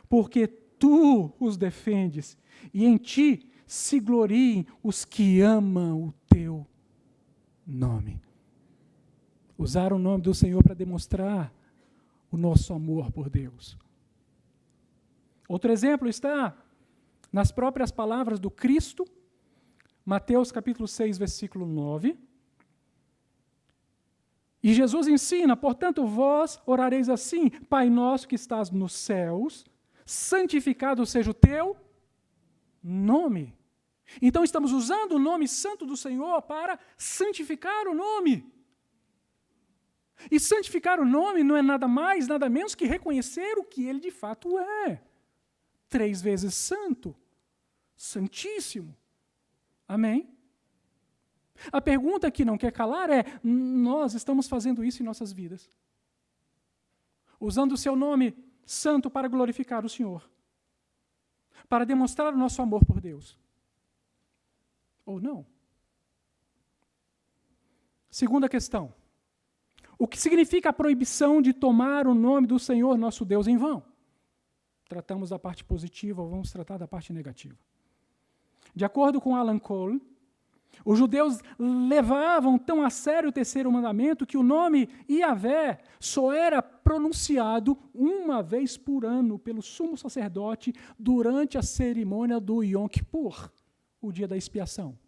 porque tu os defendes, e em ti se gloriem os que amam o teu nome. Usar o nome do Senhor para demonstrar o nosso amor por Deus. Outro exemplo está nas próprias palavras do Cristo, Mateus capítulo 6, versículo 9. E Jesus ensina, portanto, vós orareis assim, Pai nosso que estás nos céus, santificado seja o teu nome. Então estamos usando o nome santo do Senhor para santificar o nome. E santificar o nome não é nada mais, nada menos que reconhecer o que ele de fato é. 3 vezes santo, santíssimo. Amém? A pergunta que não quer calar é, nós estamos fazendo isso em nossas vidas? Usando o seu nome santo para glorificar o Senhor, para demonstrar o nosso amor por Deus. Ou não? Segunda questão. O que significa a proibição de tomar o nome do Senhor nosso Deus em vão? Tratamos da parte positiva, vamos tratar da parte negativa. De acordo com Alan Cole, os judeus levavam tão a sério o terceiro mandamento que o nome Yahvé só era pronunciado uma vez por ano pelo sumo sacerdote durante a cerimônia do Yom Kippur, o dia da expiação.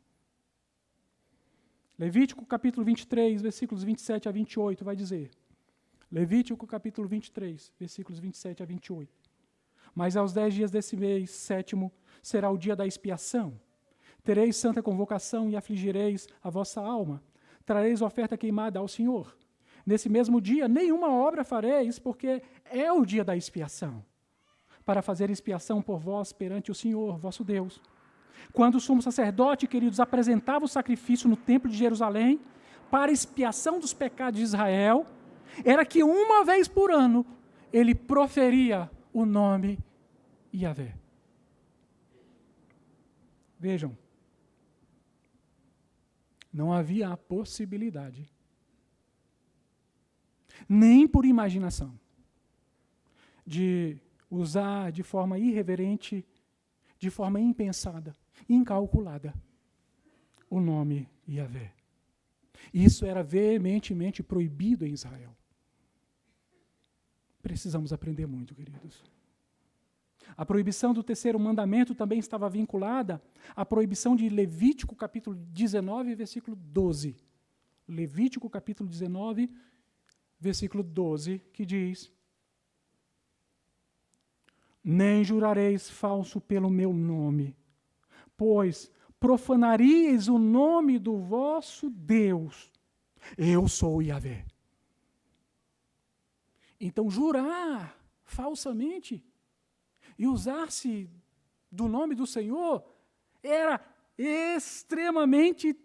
Levítico capítulo 23, versículos 27 a 28 vai dizer, Levítico capítulo 23, versículos 27 a 28. Mas aos 10 dias desse mês, sétimo, será o dia da expiação. Tereis santa convocação e afligireis a vossa alma. Trareis oferta queimada ao Senhor. Nesse mesmo dia, nenhuma obra fareis, porque é o dia da expiação, para fazer expiação por vós perante o Senhor, vosso Deus. Quando o sumo sacerdote, queridos, apresentava o sacrifício no templo de Jerusalém, para expiação dos pecados de Israel, era que uma vez por ano, ele proferia o nome Yahvé. Vejam, não havia a possibilidade, nem por imaginação, de usar de forma irreverente, de forma impensada, incalculada, o nome Yahvé. Isso era veementemente proibido em Israel. Precisamos aprender muito, queridos. A proibição do terceiro mandamento também estava vinculada à proibição de Levítico, capítulo 19, versículo 12. Levítico, capítulo 19, versículo 12, que diz: nem jurareis falso pelo meu nome, pois profanaríeis o nome do vosso Deus. Eu sou Yahvé. Então, jurar falsamente e usar-se do nome do Senhor era extremamente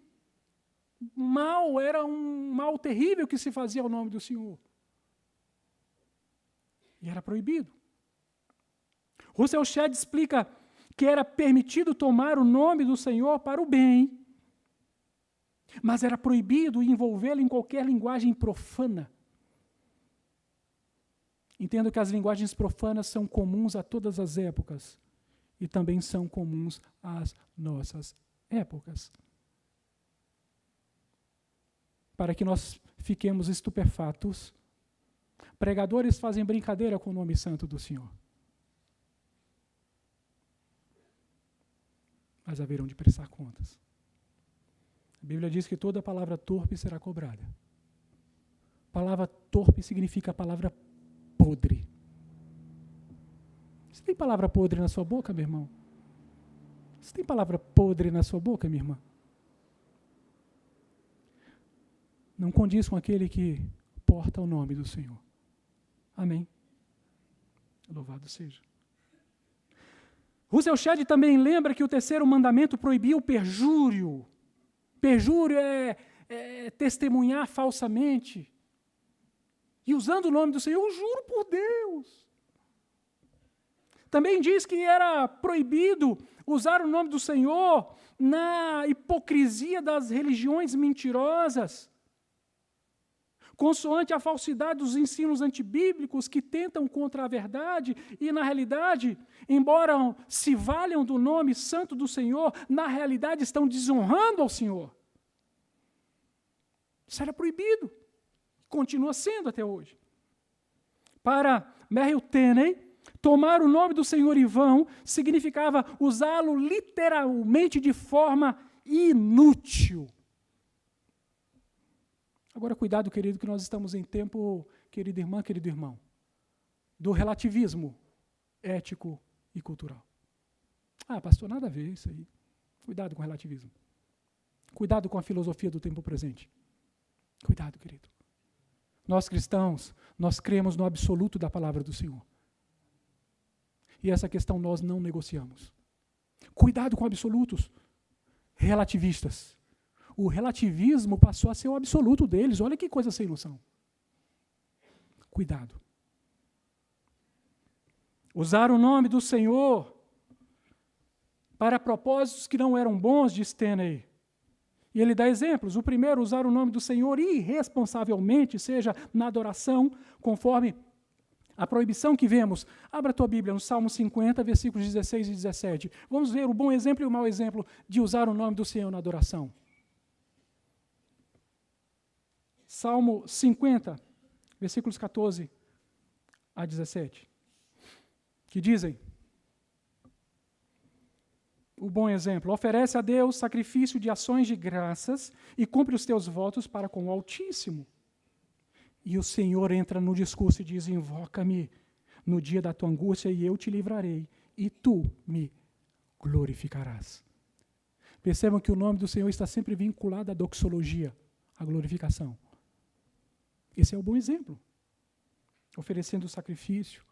mal, era um mal terrível que se fazia ao nome do Senhor. E era proibido. Russell Shedd explica que era permitido tomar o nome do Senhor para o bem, mas era proibido envolvê-lo em qualquer linguagem profana. Entendo que as linguagens profanas são comuns a todas as épocas e também são comuns às nossas épocas. Para que nós fiquemos estupefatos, pregadores fazem brincadeira com o nome santo do Senhor. Mas haverão de prestar contas. A Bíblia diz que toda palavra torpe será cobrada. Palavra torpe significa a palavra podre. Você tem palavra podre na sua boca, meu irmão? Você tem palavra podre na sua boca, minha irmã? Não condiz com aquele que porta o nome do Senhor. Amém. Louvado seja. Russell Shedd também lembra que o terceiro mandamento proibia o perjúrio. Perjúrio é testemunhar falsamente. E usando o nome do Senhor, eu juro por Deus. Também diz que era proibido usar o nome do Senhor na hipocrisia das religiões mentirosas, consoante a falsidade dos ensinos antibíblicos que tentam contra a verdade e, na realidade, embora se valham do nome santo do Senhor, na realidade estão desonrando ao Senhor. Isso era proibido. Continua sendo até hoje. Para Merrill Tenney, tomar o nome do Senhor em vão significava usá-lo literalmente de forma inútil. Agora, cuidado, querido, que nós estamos em tempo, querida irmã, querido irmão, do relativismo ético e cultural. Ah, pastor, nada a ver isso aí. Cuidado com o relativismo. Cuidado com a filosofia do tempo presente. Cuidado, querido. Nós cristãos, nós cremos no absoluto da palavra do Senhor. E essa questão nós não negociamos. Cuidado com absolutos relativistas. O relativismo passou a ser o absoluto deles. Olha que coisa sem noção. Cuidado. Usar o nome do Senhor para propósitos que não eram bons, diz Tenney. E ele dá exemplos. O primeiro, usar o nome do Senhor irresponsavelmente, seja na adoração, conforme a proibição que vemos. Abra a tua Bíblia no Salmo 50, versículos 16 e 17. Vamos ver o bom exemplo e o mau exemplo de usar o nome do Senhor na adoração. Salmo 50, versículos 14 a 17. Que dizem: o bom exemplo, oferece a Deus sacrifício de ações de graças e cumpre os teus votos para com o Altíssimo. E o Senhor entra no discurso e diz: invoca-me no dia da tua angústia e eu te livrarei, e tu me glorificarás. Percebam que o nome do Senhor está sempre vinculado à doxologia, à glorificação. Esse é o bom exemplo. Oferecendo o sacrifício.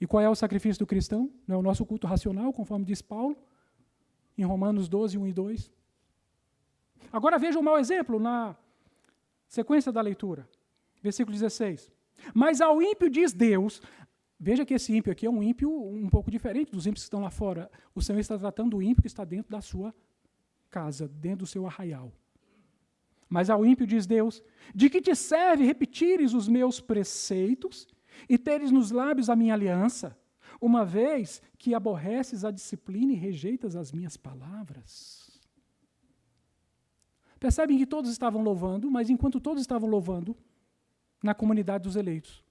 E qual é o sacrifício do cristão? Não é o nosso culto racional, conforme diz Paulo, em Romanos 12, 1 e 2. Agora veja o mau exemplo na sequência da leitura. Versículo 16. Mas ao ímpio diz Deus, veja que esse ímpio aqui é um ímpio um pouco diferente dos ímpios que estão lá fora. O Senhor está tratando do ímpio que está dentro da sua casa, dentro do seu arraial. Mas ao ímpio diz Deus: de que te serve repetires os meus preceitos e teres nos lábios a minha aliança, uma vez que aborreces a disciplina e rejeitas as minhas palavras? Percebem que todos estavam louvando, mas enquanto todos estavam louvando, na comunidade dos eleitos,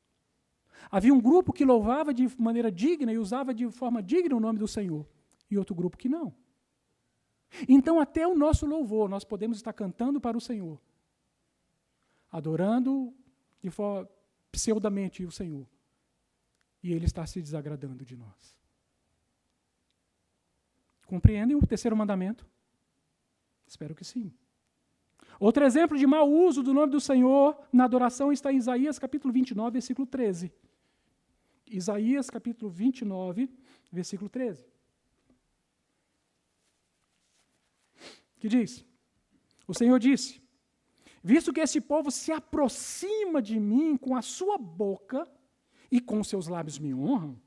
havia um grupo que louvava de maneira digna e usava de forma digna o nome do Senhor, e outro grupo que não. Então, até o nosso louvor, nós podemos estar cantando para o Senhor, adorando de forma pseudamente o Senhor, e Ele está se desagradando de nós. Compreendem o terceiro mandamento? Espero que sim. Outro exemplo de mau uso do nome do Senhor na adoração está em Isaías capítulo 29, versículo 13. Isaías capítulo 29, versículo 13. Que diz: o Senhor disse: visto que esse povo se aproxima de mim com a sua boca e com seus lábios me honram,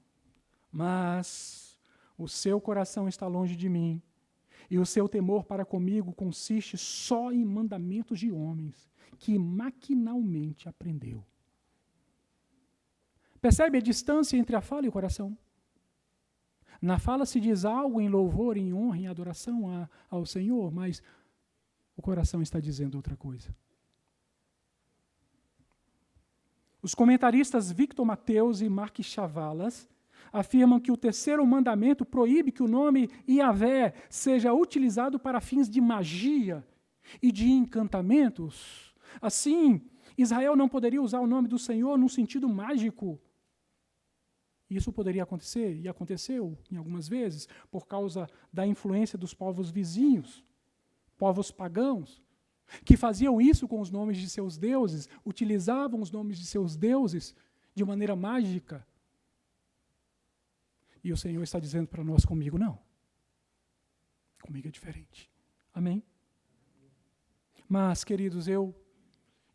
mas o seu coração está longe de mim, e o seu temor para comigo consiste só em mandamentos de homens, que maquinalmente aprendeu. Percebe a distância entre a fala e o coração? Na fala se diz algo em louvor, em honra, em adoração ao Senhor, mas o coração está dizendo outra coisa. Os comentaristas Victor Mateus e Mark Chavalas afirmam que o terceiro mandamento proíbe que o nome Yahvé seja utilizado para fins de magia e de encantamentos. Assim, Israel não poderia usar o nome do Senhor num sentido mágico. Isso poderia acontecer, e aconteceu em algumas vezes, por causa da influência dos povos vizinhos, povos pagãos, que faziam isso com os nomes de seus deuses, utilizavam os nomes de seus deuses de maneira mágica. E o Senhor está dizendo para nós: comigo não. Comigo é diferente. Amém? Mas, queridos, eu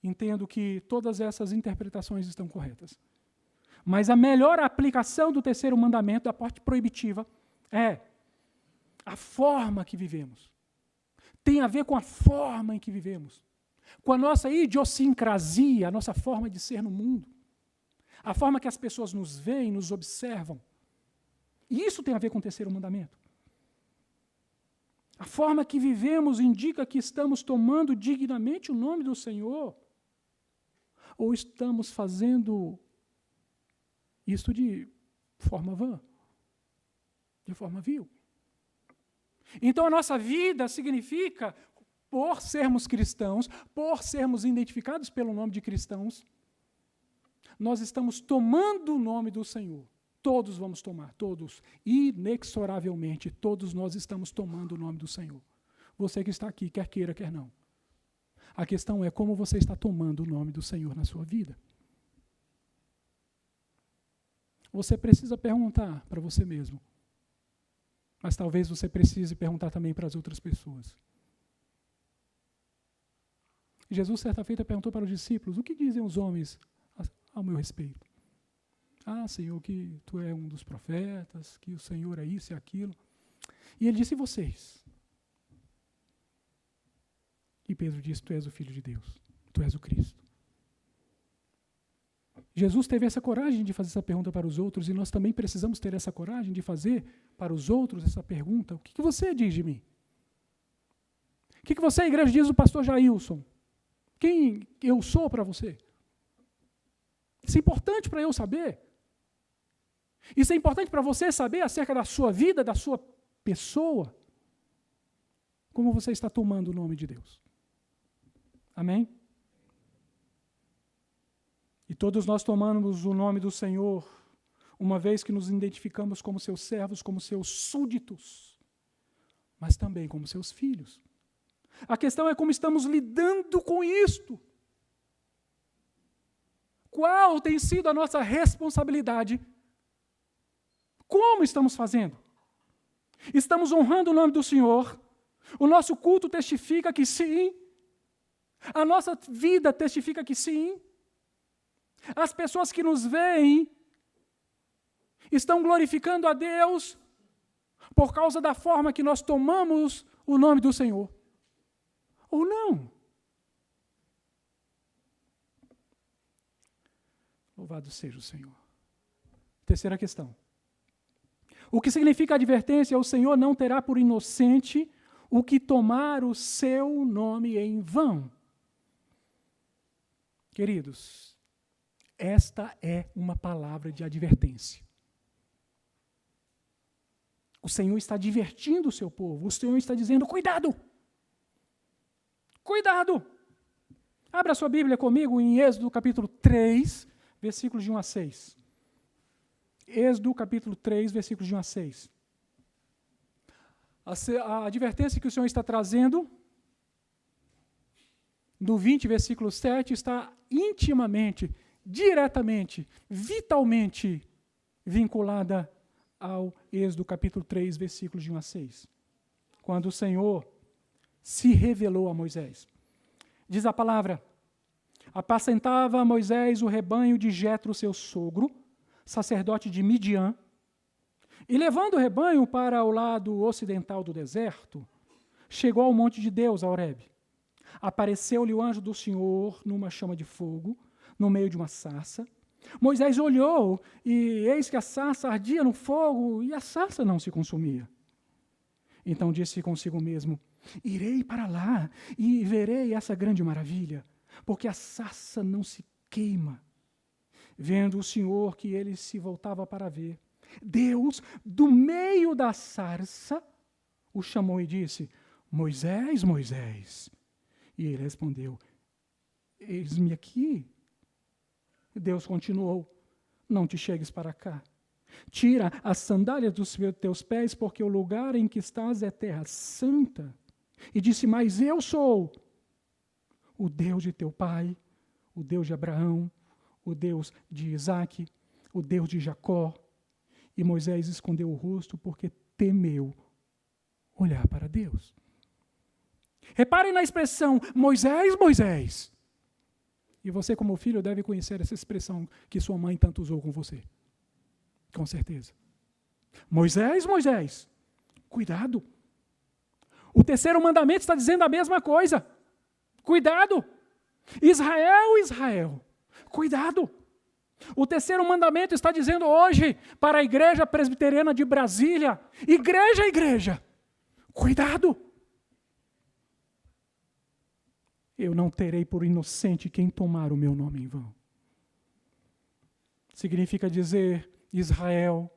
entendo que todas essas interpretações estão corretas. Mas a melhor aplicação do terceiro mandamento, da parte proibitiva, é a forma que vivemos. Tem a ver com a forma em que vivemos. Com a nossa idiosincrasia, a nossa forma de ser no mundo. A forma que as pessoas nos veem, nos observam. E isso tem a ver com o terceiro mandamento. A forma que vivemos indica que estamos tomando dignamente o nome do Senhor, ou estamos fazendo isso de forma vã, de forma vil. Então a nossa vida significa, por sermos cristãos, por sermos identificados pelo nome de cristãos, nós estamos tomando o nome do Senhor. Todos vamos tomar, todos, inexoravelmente, todos nós estamos tomando o nome do Senhor. Você que está aqui, quer queira, quer não. A questão é como você está tomando o nome do Senhor na sua vida. Você precisa perguntar para você mesmo, mas talvez você precise perguntar também para as outras pessoas. Jesus, certa feita, perguntou para os discípulos: o que dizem os homens ao meu respeito? Ah, Senhor, que tu é um dos profetas, que o Senhor é isso e aquilo. E ele disse, e vocês? E Pedro disse, tu és o Filho de Deus, tu és o Cristo. Jesus teve essa coragem de fazer essa pergunta para os outros, e nós também precisamos ter essa coragem de fazer para os outros essa pergunta. O que você diz de mim? O que você, igreja, diz do pastor Jailson? Quem eu sou para você? Isso é importante para eu saber. Isso é importante para você saber acerca da sua vida, da sua pessoa. Como você está tomando o nome de Deus. Amém? E todos nós tomamos o nome do Senhor, uma vez que nos identificamos como seus servos, como seus súditos, mas também como seus filhos. A questão é como estamos lidando com isto. Qual tem sido a nossa responsabilidade? Como estamos fazendo? Estamos honrando o nome do Senhor? O nosso culto testifica que sim. A nossa vida testifica que sim. As pessoas que nos veem estão glorificando a Deus por causa da forma que nós tomamos o nome do Senhor. Ou não? Louvado seja o Senhor. Terceira questão. O que significa a advertência? O Senhor não terá por inocente o que tomar o seu nome em vão. Queridos, esta é uma palavra de advertência. O Senhor está advertindo o seu povo. O Senhor está dizendo, cuidado! Cuidado! Abra sua Bíblia comigo em Êxodo capítulo 3, versículos de 1 a 6. Êxodo capítulo 3, versículos de 1 a 6. A advertência que o Senhor está trazendo, no 20, versículo 7, está intimamente, diretamente, vitalmente vinculada ao Êxodo capítulo 3, versículos de 1 a 6. Quando o Senhor se revelou a Moisés. Diz a palavra, apacentava Moisés o rebanho de Jetro, seu sogro, sacerdote de Midian, e levando o rebanho para o lado ocidental do deserto, chegou ao monte de Deus, a Horebe. Apareceu-lhe o anjo do Senhor numa chama de fogo, no meio de uma sarça. Moisés olhou, e eis que a sarça ardia no fogo, e a sarça não se consumia. Então disse consigo mesmo, irei para lá, e verei essa grande maravilha, porque a sarça não se queima. Vendo o Senhor que ele se voltava para ver, Deus, do meio da sarça, o chamou e disse, Moisés, Moisés. E ele respondeu, eis-me aqui. Deus continuou, não te chegues para cá. Tira as sandálias dos teus pés, porque o lugar em que estás é terra santa. E disse, mas eu sou o Deus de teu pai, o Deus de Abraão, o Deus de Isaque, o Deus de Jacó. E Moisés escondeu o rosto porque temeu olhar para Deus. Reparem na expressão, Moisés, Moisés. E você, como filho, deve conhecer essa expressão que sua mãe tanto usou com você. Com certeza. Moisés, Moisés. Cuidado. O terceiro mandamento está dizendo a mesma coisa. Cuidado. Israel, Israel. Cuidado. O terceiro mandamento está dizendo hoje para a igreja presbiteriana de Brasília, igreja, igreja, cuidado. Eu não terei por inocente quem tomar o meu nome em vão. Significa dizer Israel,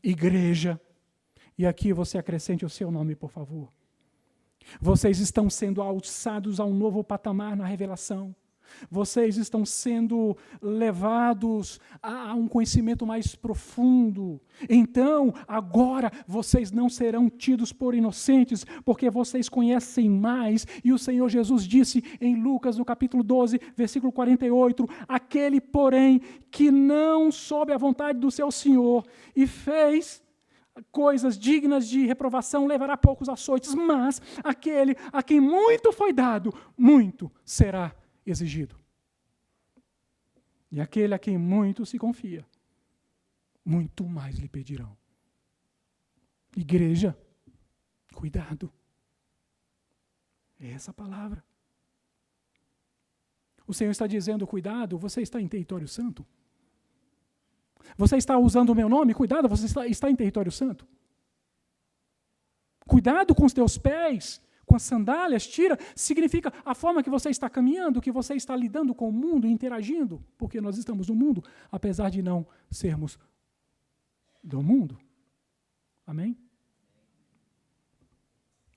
igreja, e aqui você acrescente o seu nome, por favor. Vocês estão sendo alçados a um novo patamar na revelação. Vocês estão sendo levados a um conhecimento mais profundo. Então, agora, vocês não serão tidos por inocentes, porque vocês conhecem mais. E o Senhor Jesus disse em Lucas, no capítulo 12, versículo 48, aquele, porém, que não soube a vontade do seu Senhor e fez coisas dignas de reprovação, levará poucos açoites, mas aquele a quem muito foi dado, muito será exigido. E aquele a quem muito se confia, muito mais lhe pedirão. Igreja, cuidado. É essa a palavra. O Senhor está dizendo, cuidado, você está em território santo. Você está usando o meu nome, cuidado, você está em território santo. Cuidado com os teus pés, com as sandálias, tira, significa a forma que você está caminhando, que você está lidando com o mundo, interagindo, porque nós estamos no mundo, apesar de não sermos do mundo. Amém?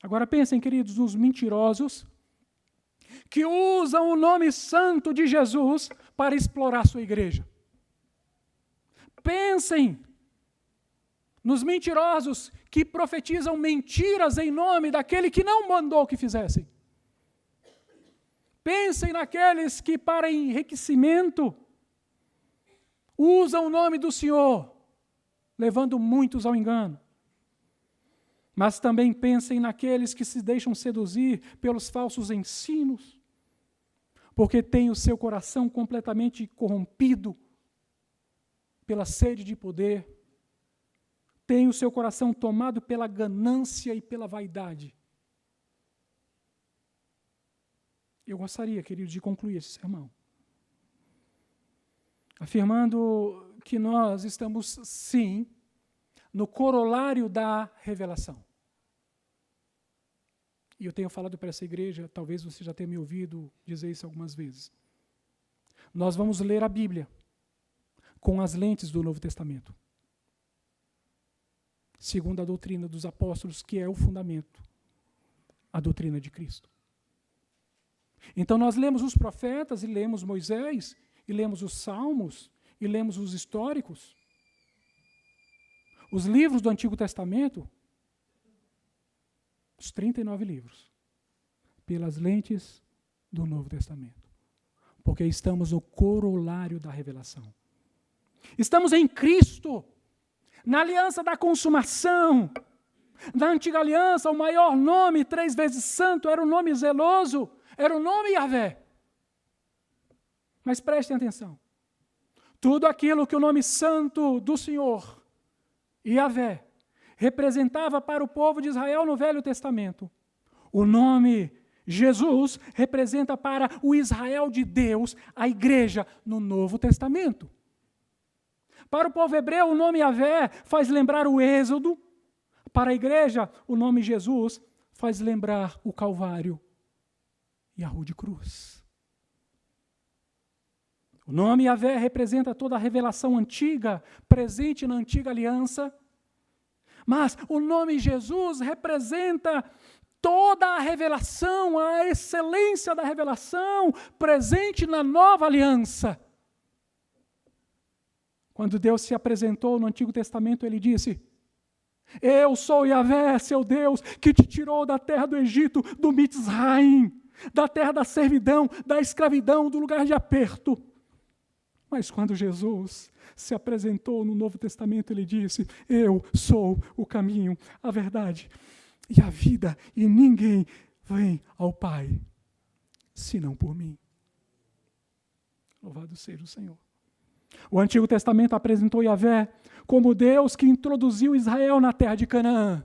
Agora pensem, queridos, nos mentirosos que usam o nome santo de Jesus para explorar sua igreja. Pensem nos mentirosos que profetizam mentiras em nome daquele que não mandou que fizessem. Pensem naqueles que, para enriquecimento, usam o nome do Senhor, levando muitos ao engano. Mas também pensem naqueles que se deixam seduzir pelos falsos ensinos, porque têm o seu coração completamente corrompido pela sede de poder, têm o seu coração tomado pela ganância e pela vaidade. Eu gostaria, queridos, de concluir esse sermão, afirmando que nós estamos, sim, no corolário da revelação. E eu tenho falado para essa igreja, talvez você já tenha me ouvido dizer isso algumas vezes. Nós vamos ler a Bíblia com as lentes do Novo Testamento, segundo a doutrina dos apóstolos, que é o fundamento, a doutrina de Cristo. Então nós lemos os profetas, e lemos Moisés, e lemos os Salmos, e lemos os históricos, os livros do Antigo Testamento, os 39 livros, pelas lentes do Novo Testamento. Porque estamos no corolário da revelação. Estamos em Cristo, na aliança da consumação. Na antiga aliança, o maior nome, 3 vezes santo, era o nome zeloso, era o nome Yahvé. Mas prestem atenção. Tudo aquilo que o nome santo do Senhor, Yahvé, representava para o povo de Israel no Velho Testamento, o nome Jesus representa para o Israel de Deus, a igreja, no Novo Testamento. Para o povo hebreu, o nome Yahvé faz lembrar o Êxodo. Para a igreja, o nome Jesus faz lembrar o Calvário e a Cruz de Cruz. O nome Yahvé representa toda a revelação antiga, presente na antiga aliança. Mas o nome Jesus representa toda a revelação, a excelência da revelação presente na nova aliança. Quando Deus se apresentou no Antigo Testamento, Ele disse: eu sou Yahvé, seu Deus, que te tirou da terra do Egito, do Mitzraim, da terra da servidão, da escravidão, do lugar de aperto. Mas quando Jesus se apresentou no Novo Testamento, Ele disse: eu sou o caminho, a verdade e a vida, e ninguém vem ao Pai, senão por mim. Louvado seja o Senhor. O Antigo Testamento apresentou Yahvé como Deus que introduziu Israel na terra de Canaã.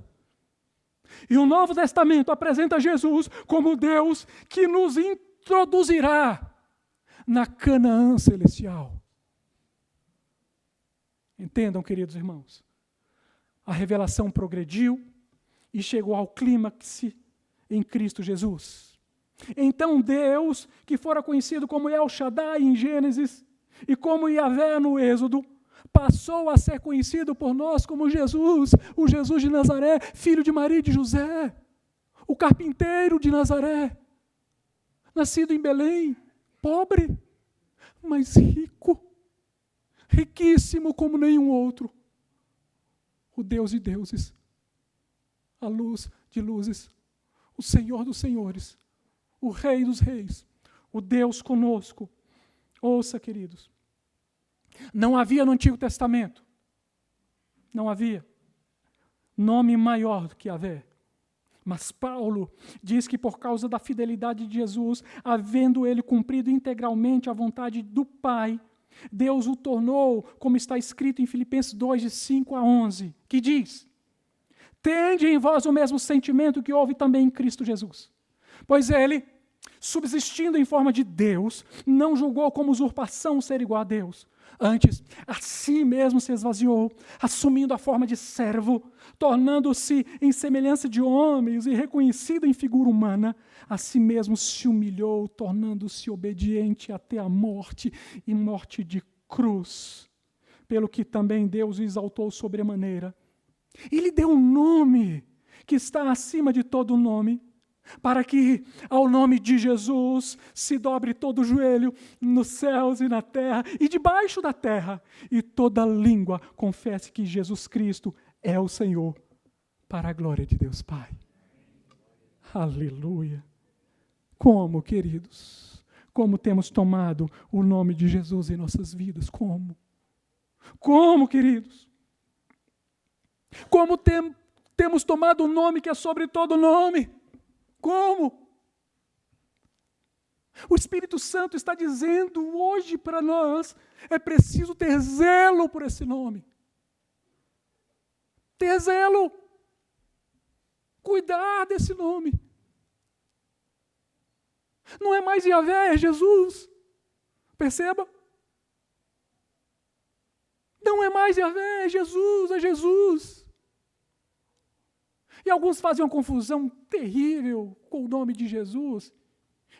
E o Novo Testamento apresenta Jesus como Deus que nos introduzirá na Canaã celestial. Entendam, queridos irmãos, a revelação progrediu e chegou ao clímax em Cristo Jesus. Então Deus, que fora conhecido como El Shaddai em Gênesis e como Yahvé no Êxodo, passou a ser conhecido por nós como Jesus, o Jesus de Nazaré, filho de Maria e de José, o carpinteiro de Nazaré, nascido em Belém, pobre, mas rico, riquíssimo como nenhum outro, o Deus de deuses, a luz de luzes, o Senhor dos senhores, o Rei dos reis, o Deus conosco. Ouça, queridos, não havia no Antigo Testamento, não havia nome maior do que Yahvé. Mas Paulo diz que por causa da fidelidade de Jesus, havendo ele cumprido integralmente a vontade do Pai, Deus o tornou, como está escrito em Filipenses 2, de 5 a 11, que diz: tende em vós o mesmo sentimento que houve também em Cristo Jesus. Pois ele, subsistindo em forma de Deus, não julgou como usurpação ser igual a Deus. Antes, a si mesmo se esvaziou, assumindo a forma de servo, tornando-se em semelhança de homens e reconhecido em figura humana. A si mesmo se humilhou, tornando-se obediente até a morte e morte de cruz. Pelo que também Deus o exaltou sobremaneira. E lhe deu um nome que está acima de todo nome, para que ao nome de Jesus se dobre todo o joelho nos céus e na terra e debaixo da terra, e toda língua confesse que Jesus Cristo é o Senhor, para a glória de Deus Pai. Aleluia! Como, queridos, como temos tomado o nome de Jesus em nossas vidas? Como, queridos? Como temos tomado o nome que é sobre todo nome? Como? O Espírito Santo está dizendo hoje para nós, é preciso ter zelo por esse nome. Ter zelo. Cuidar desse nome. Não é mais Yahvé, é Jesus. Perceba? Não é mais Yahvé, é Jesus, é Jesus. E alguns fazem uma confusão terrível com o nome de Jesus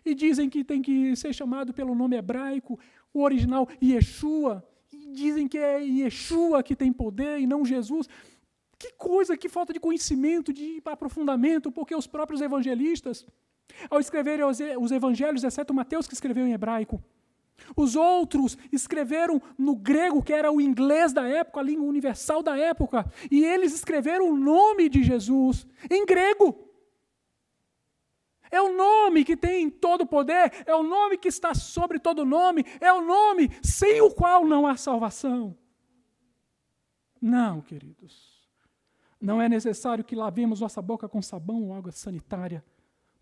e dizem que tem que ser chamado pelo nome hebraico, o original Yeshua, e dizem que é Yeshua que tem poder e não Jesus. Que coisa, que falta de conhecimento, de aprofundamento, porque os próprios evangelistas, ao escreverem os evangelhos, exceto Mateus que escreveu em hebraico, os outros escreveram no grego, que era o inglês da época, a língua universal da época, e eles escreveram o nome de Jesus em grego. É o nome que tem todo o poder, é o nome que está sobre todo nome, é o nome sem o qual não há salvação. Não, queridos, não é necessário que lavemos nossa boca com sabão ou água sanitária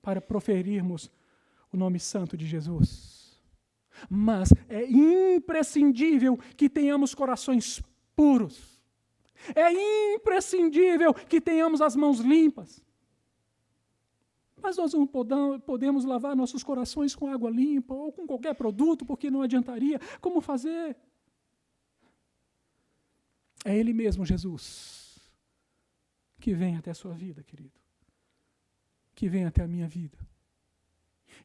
para proferirmos o nome santo de Jesus. Mas é imprescindível que tenhamos corações puros. É imprescindível que tenhamos as mãos limpas. Mas nós não podemos lavar nossos corações com água limpa ou com qualquer produto, porque não adiantaria. Como fazer? É Ele mesmo, Jesus, que vem até a sua vida, querido. Que vem até a minha vida.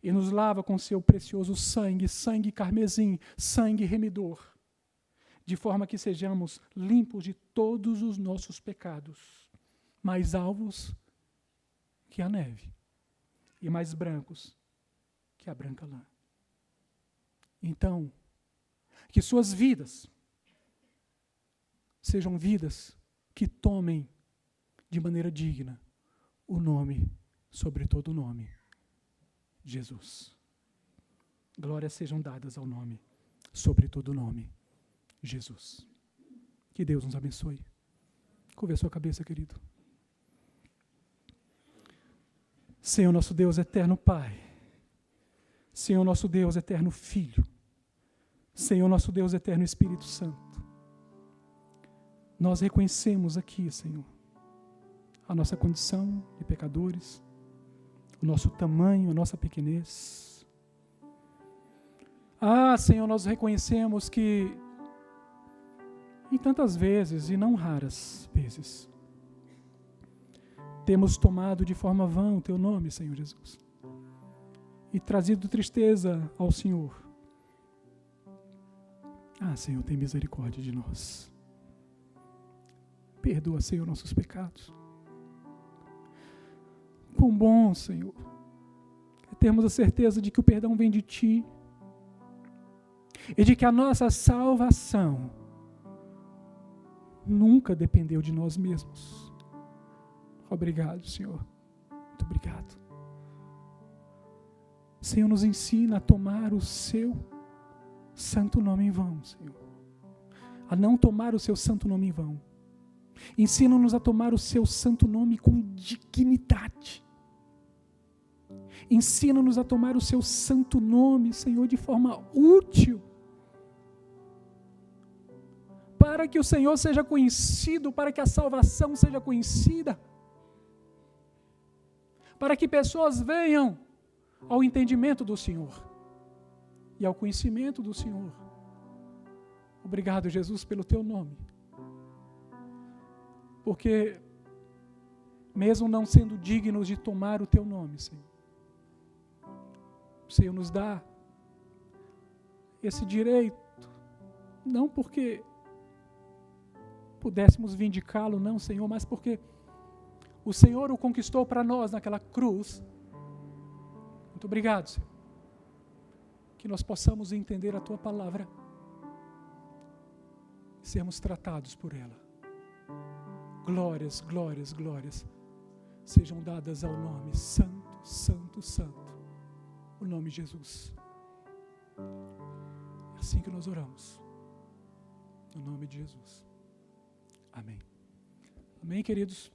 E nos lava com seu precioso sangue, sangue carmesim, sangue remidor, de forma que sejamos limpos de todos os nossos pecados, mais alvos que a neve, e mais brancos que a branca lã. Então, que suas vidas sejam vidas que tomem de maneira digna o nome sobre todo nome, Jesus. Glórias sejam dadas ao nome, sobre todo nome, Jesus. Que Deus nos abençoe. Curva a sua cabeça, querido. Senhor nosso Deus, eterno Pai. Senhor nosso Deus, eterno Filho. Senhor nosso Deus, eterno Espírito Santo. Nós reconhecemos aqui, Senhor, a nossa condição de pecadores, o nosso tamanho, a nossa pequenez. Senhor, nós reconhecemos que em tantas vezes, e não raras vezes, temos tomado de forma vã o Teu nome, Senhor Jesus, e trazido tristeza ao Senhor. Senhor, tem misericórdia de nós. Perdoa, Senhor, nossos pecados. Quão bom, Senhor, é termos a certeza de que o perdão vem de Ti e de que a nossa salvação nunca dependeu de nós mesmos. Obrigado, Senhor. Muito obrigado. Senhor, nos ensina a tomar o Seu santo nome em vão, Senhor. A não tomar o Seu santo nome em vão. Ensina-nos a tomar o Seu santo nome com dignidade. Ensina-nos a tomar o Seu santo nome, Senhor, de forma útil. para que o Senhor seja conhecido, para que a salvação seja conhecida, para que pessoas venham ao entendimento do Senhor e ao conhecimento do Senhor. Obrigado, Jesus, pelo teu nome. Porque, mesmo não sendo dignos de tomar o teu nome, Senhor, o Senhor nos dá esse direito, não porque pudéssemos vindicá-lo, não, Senhor, mas porque o Senhor o conquistou para nós naquela cruz. Muito obrigado, Senhor. Que nós possamos entender a tua palavra e sermos tratados por ela. Glórias, glórias, glórias sejam dadas ao nome santo, santo, santo, o nome de Jesus. É assim que nós oramos, no nome de Jesus. Amém. Amém, queridos.